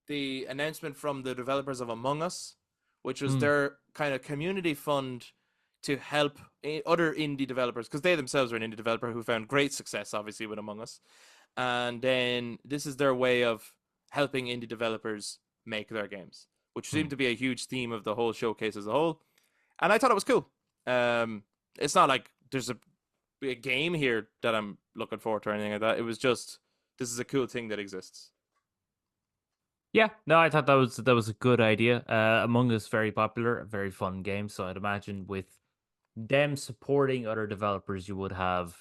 the announcement from the developers of Among Us, which was
mm,
their kind of community fund to help other indie developers, because they themselves are an indie developer who found great success, obviously, with Among Us. And then this is their way of helping indie developers make their games, which seemed
mm.
to be a huge theme of the whole showcase as a whole. And I thought it was cool. It's not like there's a game here that I'm looking forward to or anything like that. It was just, this is a cool thing that exists.
Yeah, no, I thought that was a good idea. Among Us very popular, a very fun game. So I'd imagine with them supporting other developers, you would have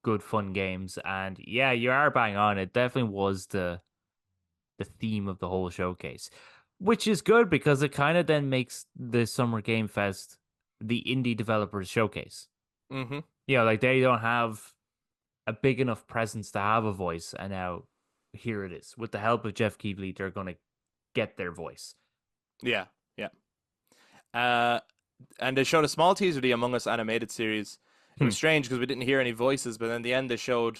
good fun games. And yeah, you are bang on. It definitely was the theme of the whole showcase, which is good because it kind of then makes the Summer Game Fest the indie developers showcase.
Mm-hmm.
Like they don't have a big enough presence to have a voice, and now here it is. With the help of Jeff Keighley, they're going to get their voice.
Yeah, yeah. Uh, and they showed a small teaser of the Among Us animated series. It
Hmm.
was strange because we didn't hear any voices, but in the end they showed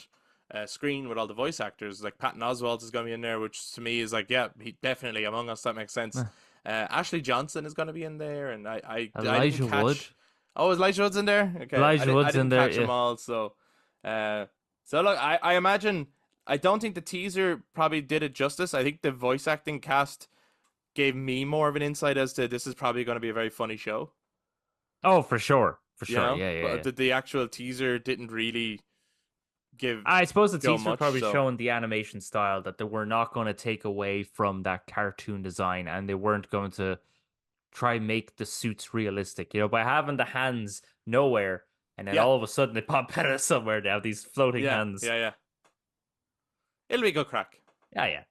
a screen with all the voice actors. Like Patton Oswalt is going to be in there, which to me is like, yeah, he definitely Among Us. That makes sense. Ashley Johnson is going to be in there, and I didn't
Elijah Wood.
catch. Oh, is Elijah Wood's in there? Okay,
Elijah
I
Wood's in
didn't
there.
catch them
Yeah.
all. Uh, so look, I imagine I don't think the teaser probably did it justice. I think the voice acting cast gave me more of an insight as to this is probably going to be a very funny show.
Oh, for sure. For
You
sure.
know,
Yeah, yeah,
but
yeah.
the actual teaser didn't really give
I suppose the
show
teaser
much.
probably
So
showing the animation style that they were not going to take away from that cartoon design, and they weren't going to try make the suits realistic. By having the hands nowhere, and then
yeah,
all of a sudden they pop out of somewhere. They have these floating
yeah,
hands.
yeah, yeah. It'll be good crack.
Yeah, yeah.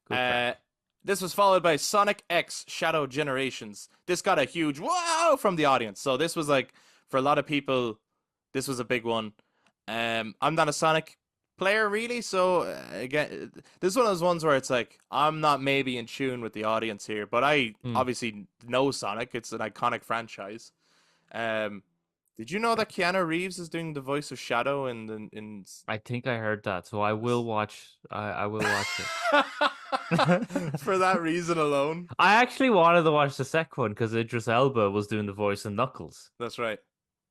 Good
Uh,
crack.
this was followed by Sonic X Shadow Generations. This got a huge wow from the audience. So this was like for a lot of people, this was a big one. I'm not a Sonic player really, so again, this is one of those ones where it's like I'm not maybe in tune with the audience here, but I
Hmm.
obviously know Sonic. It's an iconic franchise. Um, did you know that Keanu Reeves is doing the voice of Shadow in
I think I heard that, so I will
this?
watch. I will watch it.
For that reason alone.
I actually wanted to watch the second one because Idris Elba was doing the voice of Knuckles.
That's right.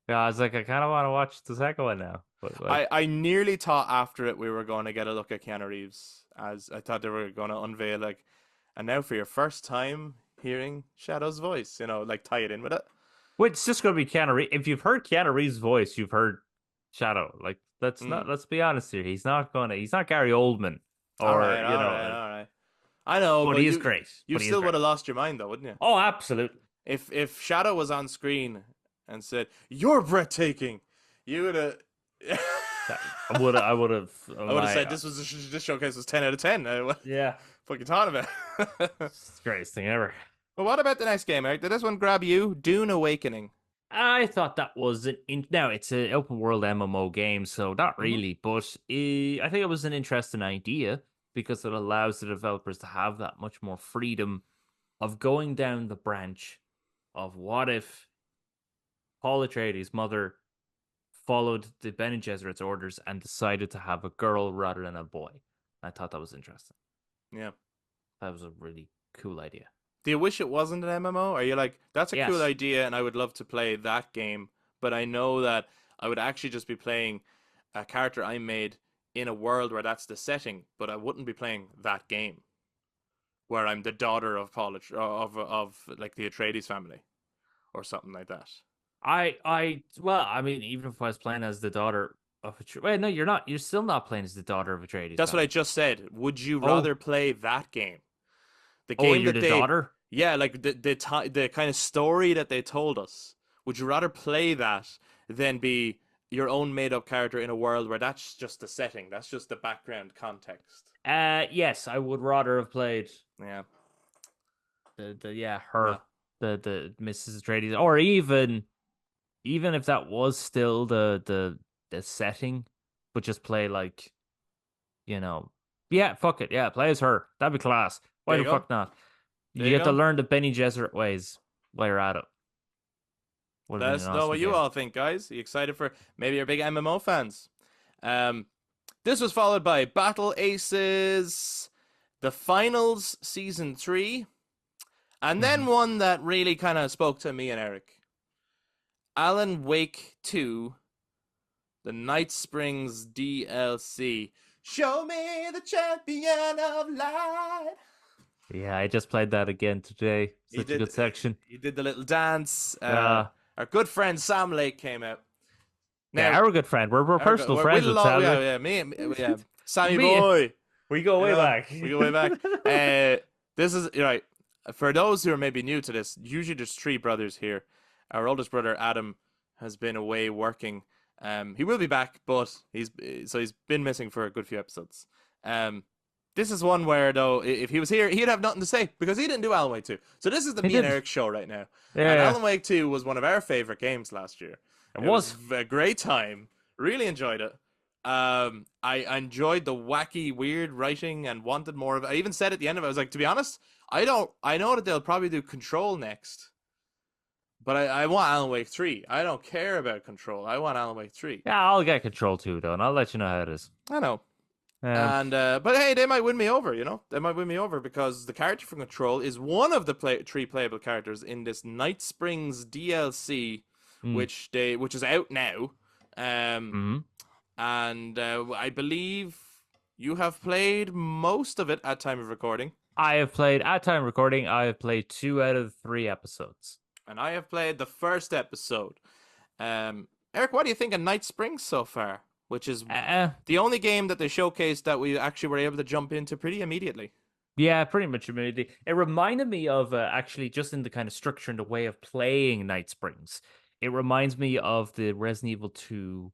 Yeah, I was like, I kind of want to watch the second one now. But like,
I nearly thought after it we were going to get a look at Keanu Reeves, as I thought they were going to unveil like, and now for your first time hearing Shadow's voice, like tie it in with it.
well, it's just going to be Keanu Reeves. If you've heard Keanu Reeves' voice, you've heard Shadow. Like, that's not.
Mm.
Let's be honest here. He's not gonna. He's not Gary Oldman,
All
or
right, all right, all right. I know,
but
but
he is great.
you
But he is
still
great.
would have lost your mind though, wouldn't you?
Oh, absolutely.
If Shadow was on screen and said, "You're breathtaking," you would have.
I would. I would have.
I would have said this showcase was 10 out of 10. What
Yeah.
fuck you talking about?
It's the greatest thing ever.
But what about the next game, Eric? Did this one grab you? Dune Awakening.
I thought that was now it's an open world MMO game, so not
Hmm.
really, but I think it was an interesting idea because it allows the developers to have that much more freedom of going down the branch of what if Paul Atreides' mother followed the Bene Gesserit's orders and decided to have a girl rather than a boy. I thought that was interesting.
Yeah.
That was a really cool idea.
Do you wish it wasn't an MMO? Are you like, that's a cool
Yes.
idea and I would love to play that game, but I know that I would actually just be playing a character I made in a world where that's the setting, but I wouldn't be playing that game where I'm the daughter of of like the Atreides family or something like that.
Well, I mean, even if I was playing as the daughter of wait, no, you're not. You're still not playing as the daughter of Atreides
That's what I
family.
just said. Would you
Oh,
rather play that game? The
oh,
game
you're
that
the
they,
daughter.
yeah, like the kind of story that they told us. Would you rather play that than be your own made up character in a world where that's just the setting, that's just the background context?
Yes, I would rather have played
Yeah,
the yeah
no,
her the Mrs. Atreides, or even if that was still the setting, but just play like you know, yeah, fuck it, yeah, play as her. That'd be class. Why
there you
the
go,
fuck not?
there
You
you
get to
go.
learn the Benny Gesserit ways while you're at it. Would have
Let
been
us
an
know
awesome
what you
game.
all think, guys. Are you excited for maybe you're big MMO fans? Um, this was followed by Battle Aces, the Finals Season 3, and then
Mhm.
one that really kind of spoke to me and Eric. Alan Wake 2, the Night Springs DLC. Show me the champion of light.
Yeah, I just played that again today.
He
Such a
did.
good section.
He did the little dance.
Uh,
Our good friend Sam Lake came out.
yeah,
Now,
our good friend. We're personal
we
friends with
love,
Sam.
yeah, yeah, yeah, Sammy
Me,
boy.
We go
You
way
know,
back.
we go way back. This is right. For those who are maybe new to this, usually there's three brothers here. Our oldest brother Adam has been away working. He will be back, but he's been missing for a good few episodes. Um, this is one where though, if he was here, he'd have nothing to say because he didn't do Alan Wake 2. So this is the
He
me and
did.
Eric show right now. And
Yeah,
Alan Wake 2 was one of our favorite games last year.
it
It was
was.
a great time. Really enjoyed it. I enjoyed the wacky, weird writing and wanted more of it. I even said at the end of it, I was like, to be honest, I know that they'll probably do Control next, but I want Alan Wake 3. I don't care about Control. I want Alan Wake 3.
Yeah, I'll get Control 2 though, and I'll let you know how it is.
I know.
Um,
And but hey, they might win me over, you know. They might win me over because the character from Control is one of the three playable characters in this Night Springs DLC,
mm,
which is out now.
mhm.
And I believe you have played most of it at time of recording,
I have played at time of recording. I have played 2 out of 3 episodes.
and I have played the first episode. Eric, what do you think of Night Springs so far? Which is the only game that they showcased that we actually were able to jump into pretty immediately.
Yeah, pretty much immediately. It reminded me of actually just in the kind of structure and the way of playing Night Springs. It reminds me of the Resident Evil 2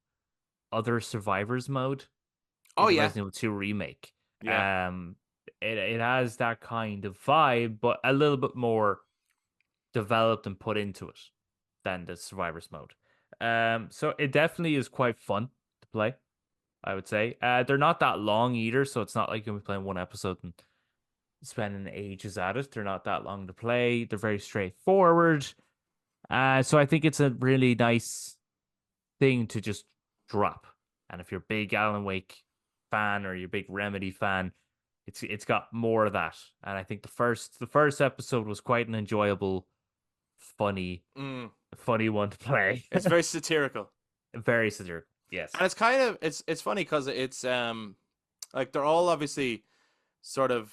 Other Survivors mode
Oh
in the
yeah,
Resident Evil 2 remake.
yeah.
It has that kind of vibe, but a little bit more developed and put into it than the Survivors mode. So it definitely is quite fun to play, I would say. They're not that long either, so it's not like you'll be playing one episode and spending ages at it. They're not that long to play. They're very straightforward. So I think it's a really nice thing to just drop. And if you're a big Alan Wake fan or you're a big Remedy fan, it's got more of that. And I think the first episode was quite an enjoyable, funny
Mm.
funny one to play.
It's very satirical,
Very satirical. Yes.
and it's kind of it's funny because it's like they're all obviously sort of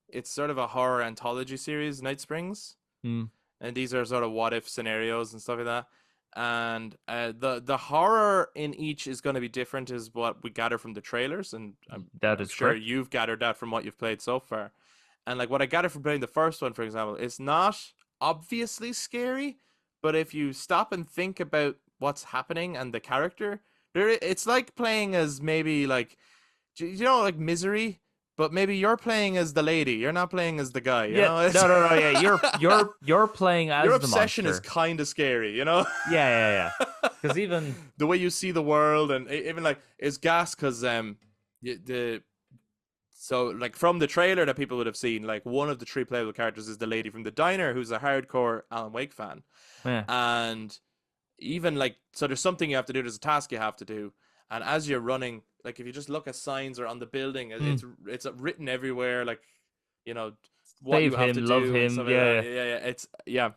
it's sort of a horror anthology series, Night Springs.
Mm,
And these are sort of what if scenarios and stuff like that. And the horror in each is going to be different, is what we gather from the trailers, and
that
I'm
is
sure
correct.
you've gathered that from what you've played so far. And like what I gathered from playing the first one, for example, it's not obviously scary, but if you stop and think about what's happening and the character, it's like playing as maybe like you know like Misery, but maybe you're playing as the lady. You're not playing as the guy. You
Yeah,
know? It's...
no. Yeah, you're playing as
Your
the
obsession is
monster.
kind of scary, you know?
Yeah. Because even
The way you see the world, and even like it's gas because the so like from the trailer that people would have seen, like one of the three playable characters is the lady from the diner who's a hardcore Alan Wake fan,
yeah,
and even like so there's something you have to do, there's a task you have to do, and as you're running, like if you just look at signs or on the building,
mm,
it's written everywhere, like you know what
save
you have
him,
to
love
do and
him.
stuff like
Yeah,
that. Yeah, it's yeah.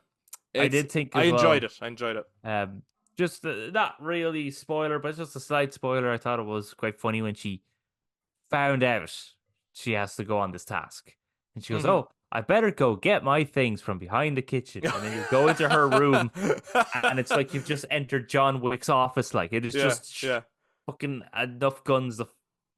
I
It's
did think
I
as
enjoyed
well.
it. I enjoyed it.
Just not really spoiler, but just a slight spoiler. I thought it was quite funny when she found out she has to go on this task, and she goes,
Hmm
"Oh, I better go get my things from behind the kitchen." And then you go into her room, and it's like you've just entered John Wick's office. Like it is
yeah,
just
yeah.
fucking enough guns to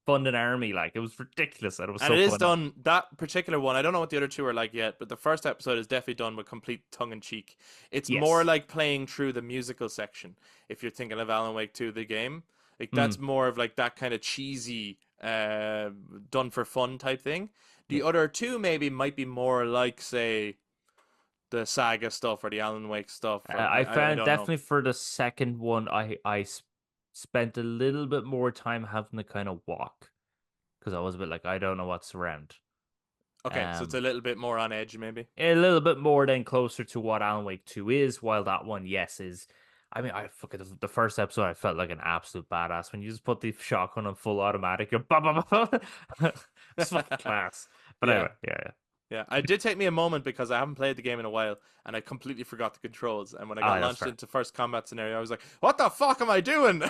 fund an army. Like it was ridiculous, and it was
And
so
it is
funny.
done, that particular one. I don't know what the other two are like yet, but the first episode is definitely done with complete tongue in cheek. It's more
Yes.
like playing through the musical section. If you're thinking of Alan Wake 2, the game, like
Mm.
that's more of like that kind of cheesy, done for fun type thing.
Yeah.
The other two maybe might be more like, say, the Saga stuff or the Alan Wake stuff. Or
I
I
found
don't know.
definitely for the second one, spent a little bit more time having to kind of walk because I was a bit like I don't know what's around.
Okay, so it's
Um,
a little bit more on edge, maybe.
a little bit more than closer to what Alan Wake 2 is, while that one, yes, is. I mean, I fucking the first episode, I felt like an absolute badass when you just put the shotgun on full automatic. You're bah, bah, bah, bah. It's fucking class. But
Yeah.
anyway, yeah.
Yeah, it did take me a moment because I haven't played the game in a while and I completely forgot the controls. And when I got
That's
launched
fair.
into first combat scenario, I was like, what the fuck am I doing?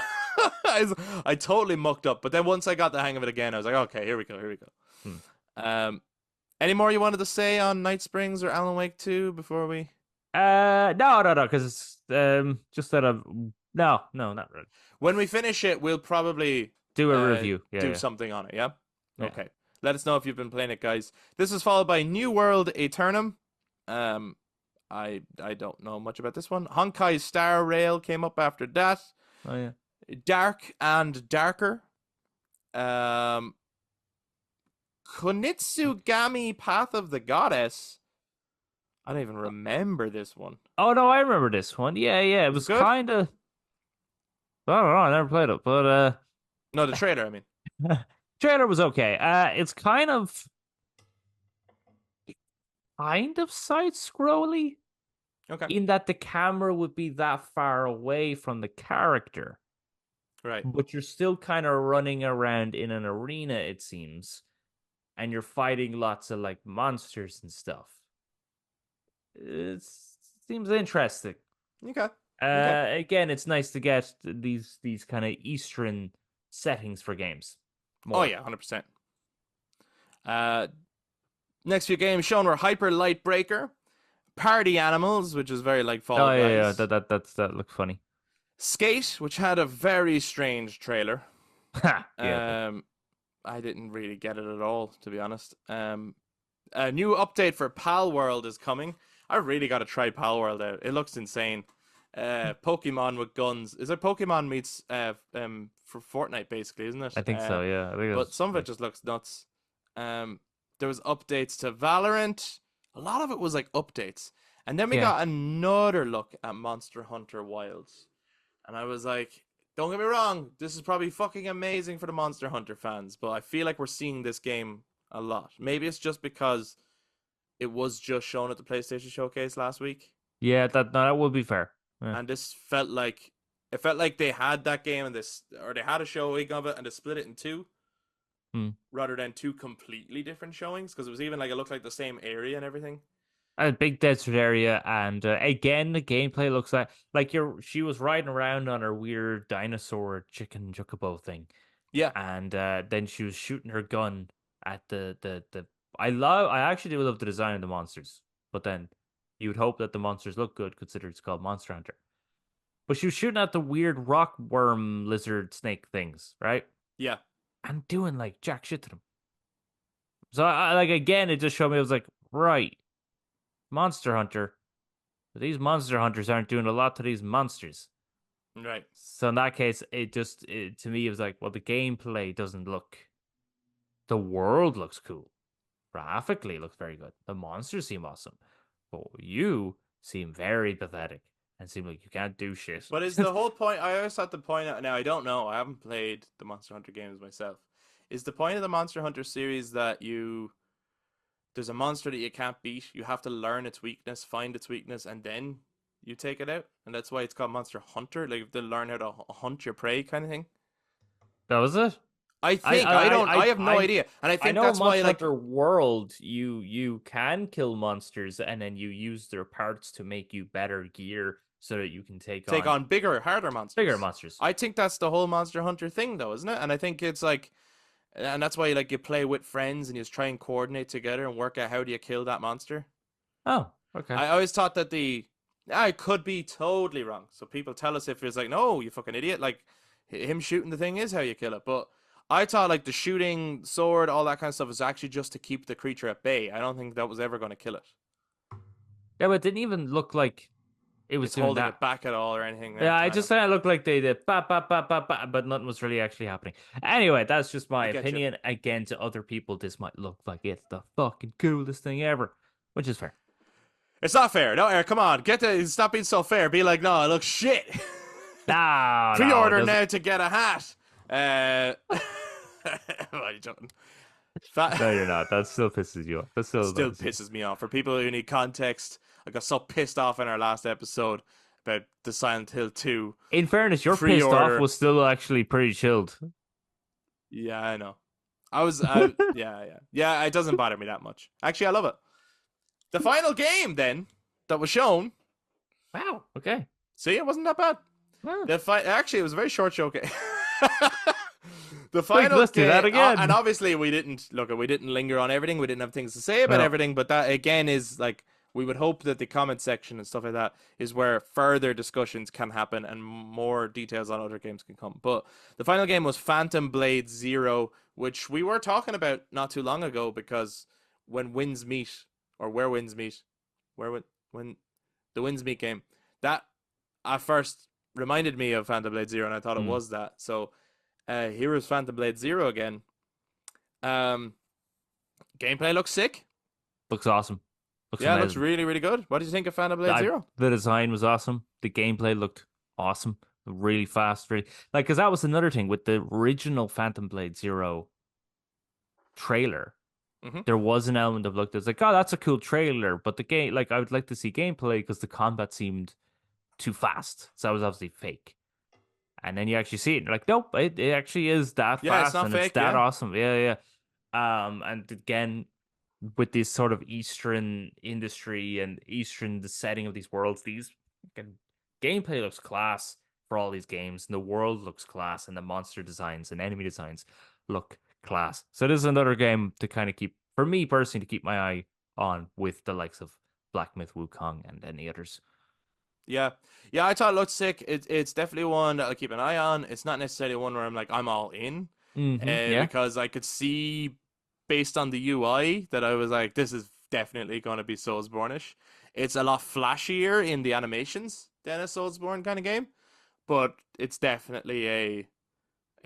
I totally mucked up. But then once I got the hang of it again, I was like, okay, here we go, here we go.
Hmm.
Any more you wanted to say on Night Springs or Alan Wake 2 before we
No, because it's just that I've no, not really.
when we finish it, we'll probably
Do a review.
do
Yeah.
something on it, yeah?
Yeah.
Okay. Let us know if you've been playing it, guys. This was followed by New World Aeternum. Um, I don't know much about this one. Honkai Star Rail came up after that.
Oh yeah.
Dark and Darker. Um, Kunitsugami Path of the Goddess. I don't even remember this one.
Oh no, I remember this one. Yeah, yeah. It
Was it
was
good?
kind of. I don't know. I never played it, but
No, the trailer, I mean.
trailer was okay. It's kind of side scrolly
Okay.
in that the camera would be that far away from the character,
Right.
but you're still kind of running around in an arena, it seems, and you're fighting lots of like monsters and stuff. It seems interesting.
Okay. Okay.
Again, it's nice to get these kind of Eastern settings for games.
Oh
More.
yeah, 100%. Next few games shown were Hyper Light Breaker, Party Animals, which is very like Fall
Oh yeah,
Guys.
yeah, that looks funny.
Skate, which had a very strange trailer.
Yeah.
I didn't really get it at all, to be honest. A new update for Pal World is coming. I really got to try Pal World out. It looks insane. Pokemon with guns. Is it Pokemon meets for Fortnite basically, isn't it?
I think so. Yeah, I think
But some of it just looks nuts. There was updates to Valorant. A lot of it was like updates, and then we got another look at Monster Hunter Wilds, and I was like, don't get me wrong, this is probably fucking amazing for the Monster Hunter fans, but I feel like we're seeing this game a lot. Maybe it's just because it was just shown at the PlayStation Showcase last week.
Yeah, that would be fair. Yeah.
And this felt like they had that game and they had a showing of it and they split it in two, rather than two completely different showings, because it was even like it looked like the same area and everything.
A big desert area, and again, the gameplay looks like she was riding around on her weird dinosaur chicken chocobo thing.
Yeah,
and then she was shooting her gun at the. I actually do love the design of the monsters, but then you would hope that the monsters look good, considering it's called Monster Hunter. But she was shooting at the weird rock worm lizard snake things, right?
yeah.
And doing like jack shit to them. So I like, again, it just showed me, I was like, right, Monster Hunter. But these monster hunters aren't doing a lot to these monsters.
Right.
So in that case, to me, it was like, well, the gameplay doesn't look. The world looks cool. Graphically, it looks very good. The monsters seem awesome. But you seem very pathetic and seem like you can't do shit.
But is the whole point? I always thought the point. Now I don't know. I haven't played the Monster Hunter games myself. Is the point of the Monster Hunter series that there's a monster that you can't beat? You have to learn its weakness, find its weakness, and then you take it out, and that's why it's called Monster Hunter. Like, to learn how to hunt your prey, kind of thing.
That was it.
I think I have no idea, and I think that's why, like,
Monster Hunter World, you can kill monsters, and then you use their parts to make you better gear, so that you can take
on bigger, harder monsters.
Bigger monsters.
I think that's the whole Monster Hunter thing, though, isn't it? And I think it's like, and that's why, like, you play with friends and you just try and coordinate together and work out how do you kill that monster.
Oh, okay.
I always thought that I could be totally wrong. So people tell us if it's like, no, you fucking idiot. Like, him shooting the thing is how you kill it. But I thought, like, the shooting, sword, all that kind of stuff is actually just to keep the creature at bay. I don't think that was ever going to kill it.
Yeah, but it didn't even look like it was doing
holding
that.
it back at all or anything.
Yeah, I just kind of looked like they did ba ba ba ba ba, but nothing was really actually happening. Anyway, that's just my opinion. Again, to other people, this might look like it's the fucking coolest thing ever, which is fair.
It's not fair. No, Eric, come on. Stop being so fair. Be like, no, it looks shit.
Nah,
Pre-order now to get a hat. What are you joking?
No, you're not. That still pisses you off. That still
pisses me off. For people who need context, I got so pissed off in our last episode about the Silent Hill 2.
In fairness, your pissed off was still actually pretty chilled.
Yeah, I know. Yeah, it doesn't bother me that much. Actually, I love it. The final game, then, that was shown.
Wow, okay.
See, it wasn't that bad.
Wow.
Actually, it was a very short showcase. The final
let's do that again.
And obviously we didn't linger on everything. We didn't have things to say about everything, but that again is like we would hope that the comment section and stuff like that is where further discussions can happen and more details on other games can come. But the final game was Phantom Blade Zero, which we were talking about not too long ago, because when winds meet, or where winds meet, when the winds meet game, that at first reminded me of Phantom Blade Zero, and I thought it
Mm.
was that. So here is Phantom Blade Zero again. Gameplay looks sick.
Looks awesome. Looks
Yeah, it looks
amazing.
really, really good. What did you think of Phantom Blade Zero?
The design was awesome. The gameplay looked awesome. Really fast, really like, because that was another thing with the original Phantom Blade Zero trailer.
Mm-hmm.
There was an element of look that's like, oh, that's a cool trailer, but the game, like, I would like to see gameplay because the combat seemed too fast. So that was obviously fake. And then you actually see it, and you're like, nope, it actually is that
Yeah, it's
fast
not
and
fake,
it's that
yeah.
awesome. Yeah. And again, with this sort of Eastern industry and Eastern the setting of these worlds, these gameplay looks class for all these games, and the world looks class, and the monster designs and enemy designs look class. So this is another game to kind of keep, for me personally, to keep my eye on with the likes of Black Myth Wukong and any others.
Yeah, I thought it looked sick. It's definitely one that I'll keep an eye on. It's not necessarily one where I'm like, I'm all in,
Yeah.
because I could see based on the UI that I was like, this is definitely going to be Soulsborne-ish. It's a lot flashier in the animations than a Soulsborne kind of game, but it's definitely
I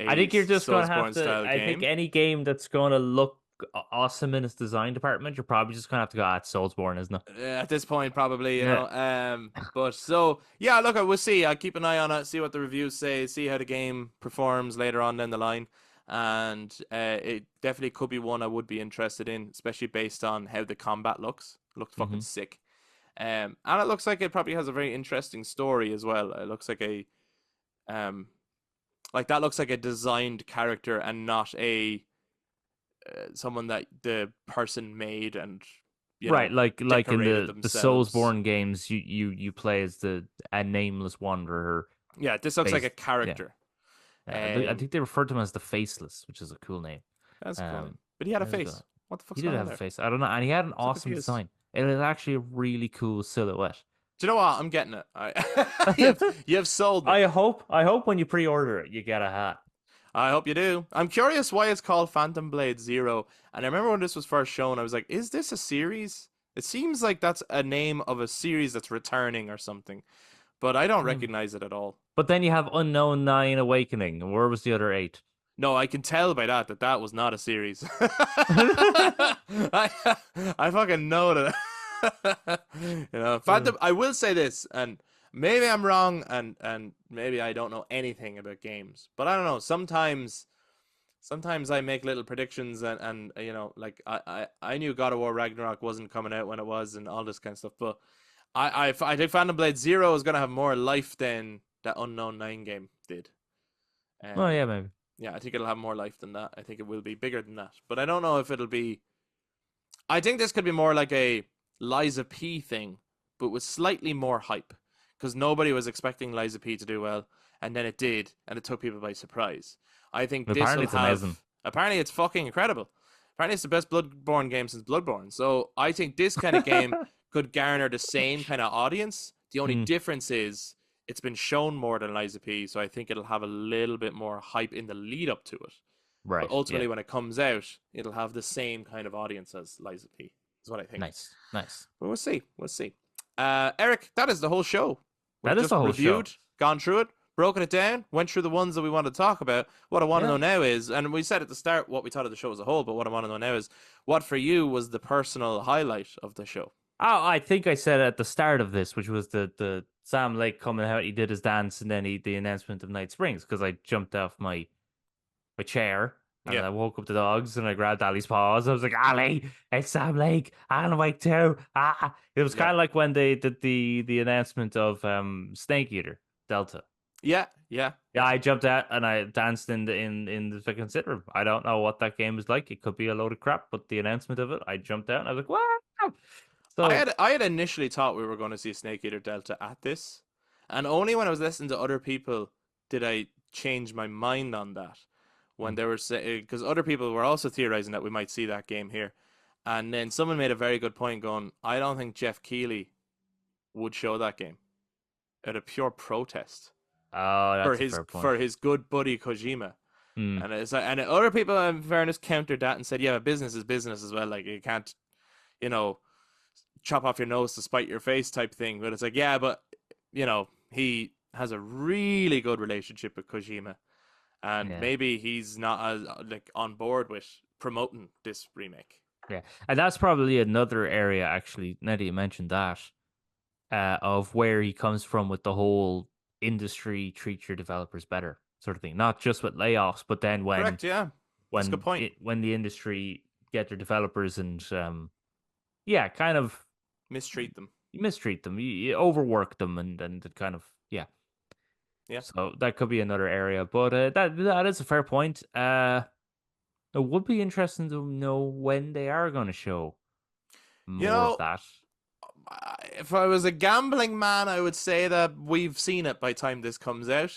a
think you're just going to have
Soulsborne
to.
style
I think
game.
any game that's going to look awesome in its design department, you're probably just going to have to go, it's Soulsborne, isn't it?
At this point, probably, you
Yeah.
know. But so yeah, look, we'll see. I'll keep an eye on it, see what the reviews say, see how the game performs later on down the line, and it definitely could be one I would be interested in, especially based on how the combat looks. Looked fucking sick, and it looks like it probably has a very interesting story as well. It looks like like that looks like a designed character and not a someone that the person made and
Right, like in
decorated
the
themselves.
Soulsborne games, you play as a nameless wanderer.
Yeah, this looks like a
Yeah.
character.
I think they referred to him as the Faceless, which is a cool name.
That's a cool name.
Um,
But he had a
it was good.
face. What the fuck's
He did
going on
have a
there?
face. I don't know, and he had an
So
awesome
confused.
design. It was actually a really cool silhouette.
Do you know what? I'm getting it. You have sold me.
I hope when you pre-order it, you get a hat.
I hope you do. I'm curious why it's called Phantom Blade Zero. And I remember when this was first shown, I was like, is this a series? It seems like that's a name of a series that's returning or something. But I don't recognize it at all.
But then you have Unknown 9 Awakening. Where was the other 8?
No, I can tell by that was not a series. I fucking know that. Phantom. I will say this, and maybe I'm wrong, and maybe I don't know anything about games, but I don't know. Sometimes I make little predictions, and like I knew God of War Ragnarok wasn't coming out when it was, and all this kind of stuff. But I think Phantom Blade Zero is gonna have more life than that Unknown 9 game did.
Oh yeah, maybe.
Yeah, I think it'll have more life than that. I think it will be bigger than that. But I don't know if it'll be... I think this could be more like a Liza P thing, but with slightly more hype. Because nobody was expecting Liza P to do well, and then it did, and it took people by surprise. I think this
Apparently
will
it's
have...
amazing.
Apparently it's fucking incredible. Apparently it's the best Bloodborne game since Bloodborne. So I think this kind of game could garner the same kind of audience. The only difference is it's been shown more than Liza P, so I think it'll have a little bit more hype in the lead up to it.
Right.
But ultimately, when it comes out, it'll have the same kind of audience as Liza P, is what I think.
Nice.
But we'll see. Eric, that is the whole show. We've
That is
just
the whole
reviewed,
show.
gone through it, broken it down, went through the ones that we want to talk about. What I want to know now is, and we said at the start what we thought of the show as a whole, but what I want to know now is, what for you was the personal highlight of the show?
Oh, I think I said at the start of this, which was the Sam Lake coming out. He did his dance, and then the announcement of Night Springs, because I jumped off my chair and I woke up the dogs and I grabbed Ali's paws. I was like, Ali, it's Sam Lake, Alan Wake too. It was kind of like when they did the announcement of Snake Eater Delta.
Yeah.
I jumped out and I danced in the fucking sit room. I don't know what that game is like. It could be a load of crap, but the announcement of it, I jumped out and I was like, wow. So
I had initially thought we were going to see Snake Eater Delta at this, and only when I was listening to other people did I change my mind on that. When they were saying, because other people were also theorizing that we might see that game here, And then someone made a very good point going, I don't think Jeff Keighley would show that game at a pure protest
Oh, that's a fair point.
for his good buddy Kojima.
Hmm.
And it's like, and other people in fairness countered that and said, yeah, business is business as well. Like you can't, you know, chop off your nose to spite your face type thing. But it's like, yeah, but he has a really good relationship with Kojima, and
Yeah.
maybe he's not as like on board with promoting this remake.
Yeah. And that's probably another area, actually, now that you mentioned that, of where he comes from with the whole industry treat your developers better sort of thing. Not just with layoffs, but then
Correct, yeah. That's a good point.
when the industry get their developers and yeah, kind of
Mistreat them.
you mistreat them, you overwork them, and it kind of yeah.
Yeah.
So that could be another area, but that is a fair point. It would be interesting to know when they are going to show
You
more of
know,
that.
if I was a gambling man, I would say that we've seen it by the time this comes out.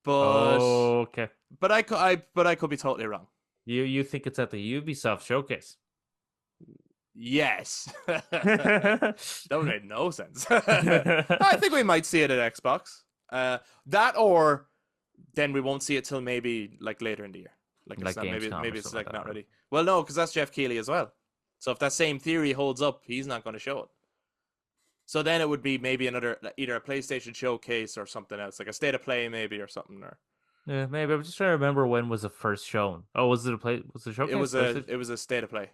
But
Okay,
but I could be totally wrong.
you think it's at the Ubisoft showcase?
Yes. That would make no sense. I think we might see it at Xbox. That or then we won't see it till maybe like later in the year. Like it's not,
Gamescom
maybe
or
it's
something
like
like
not
that.
ready. Well, no, because that's Jeff Keighley as well. So if that same theory holds up, he's not going to show it. So then it would be maybe another either a PlayStation showcase or something else, like a state of play maybe or something. Or
Yeah, maybe I'm just trying to remember when was it first shown. Oh, was it was the showcase?
it was a state of play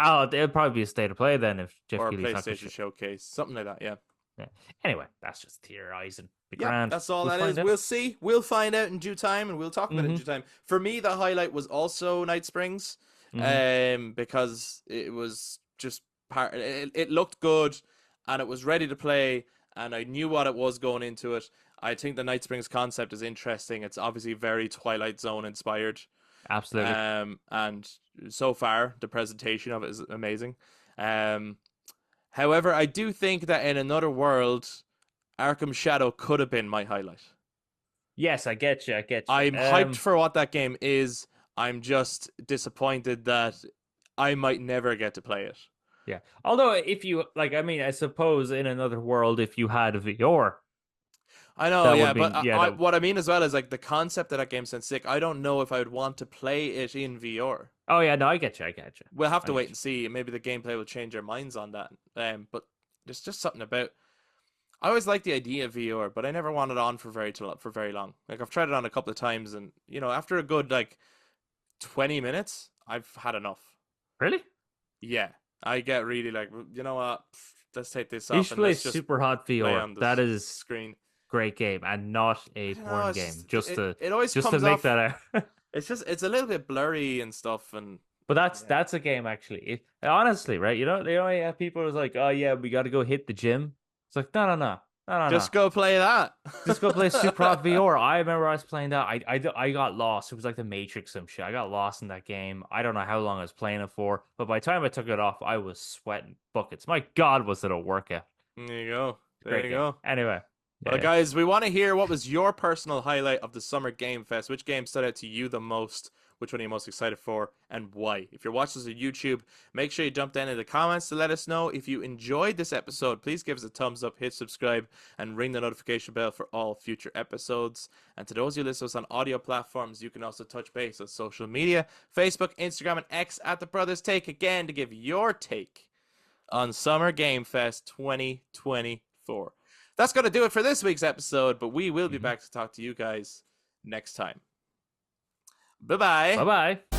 Oh, it'd probably be a state of play then if Jeff
or a
Keighley's not going to
PlayStation showcase, something like that. Yeah.
Yeah. Anyway, that's just theorizing. Be
Yeah,
grand.
that's all
We'll
that
find
is.
out.
We'll see. We'll find out in due time, and we'll talk about it in
Mhm.
due time. For me, the highlight was also Night Springs, because it was just part. It looked good, and it was ready to play, and I knew what it was going into it. I think the Night Springs concept is interesting. It's obviously very Twilight Zone inspired.
Absolutely.
And so far the presentation of it is amazing. However, I do think that in another world, Arkham Shadow could have been my highlight.
Yes, I get you. I get you.
I'm hyped for what that game is. I'm just disappointed that I might never get to play it.
Yeah. Although, if you like, I mean, I suppose in another world, if you had VR,
I know,
that
yeah,
would be
but what I mean as well is like the concept of that game sounds sick. I don't know if I would want to play it in VR.
Oh yeah, no, I get you. I get you.
We'll have to wait and see. Maybe the gameplay will change our minds on that. But there's just something about. I always liked the idea of VR, but I never wanted it on for very long. Like I've tried it on a couple of times, and after a good like 20 minutes, I've had enough.
Really?
Yeah, I get really like, you know what? Let's take this
You
off
should
and
play
let's just
Super Hot
play
VR.
on the
That is
screen.
great game and not a
I don't know,
porn
it's
game.
just- it always
just to
comes
make
off.
that out.
It's a little bit blurry and stuff, and
But that's a game actually. Honestly, right? People are like, oh yeah, we got to go hit the gym. It's like no.
just go play that.
Just go play Super Hot VR. I remember I was playing that. I got lost. It was like the Matrix, some shit. I got lost in that game. I don't know how long I was playing it for, but by the time I took it off, I was sweating buckets. My God, was it a workout?
There you go. There
Great
you
game.
go.
Anyway,
Well, guys, we want to hear what was your personal highlight of the Summer Game Fest. Which game stood out to you the most? Which one are you most excited for, and why? If you're watching this on YouTube, make sure you jump down in the comments to let us know. If you enjoyed this episode, please give us a thumbs up, hit subscribe, and ring the notification bell for all future episodes. And to those of you listening on audio platforms, you can also touch base on social media, Facebook, Instagram, and X at The Brothers Take again to give your take on Summer Game Fest 2024. That's going to do it for this week's episode, but we will be back to talk to you guys next time. Bye-bye.
Bye-bye.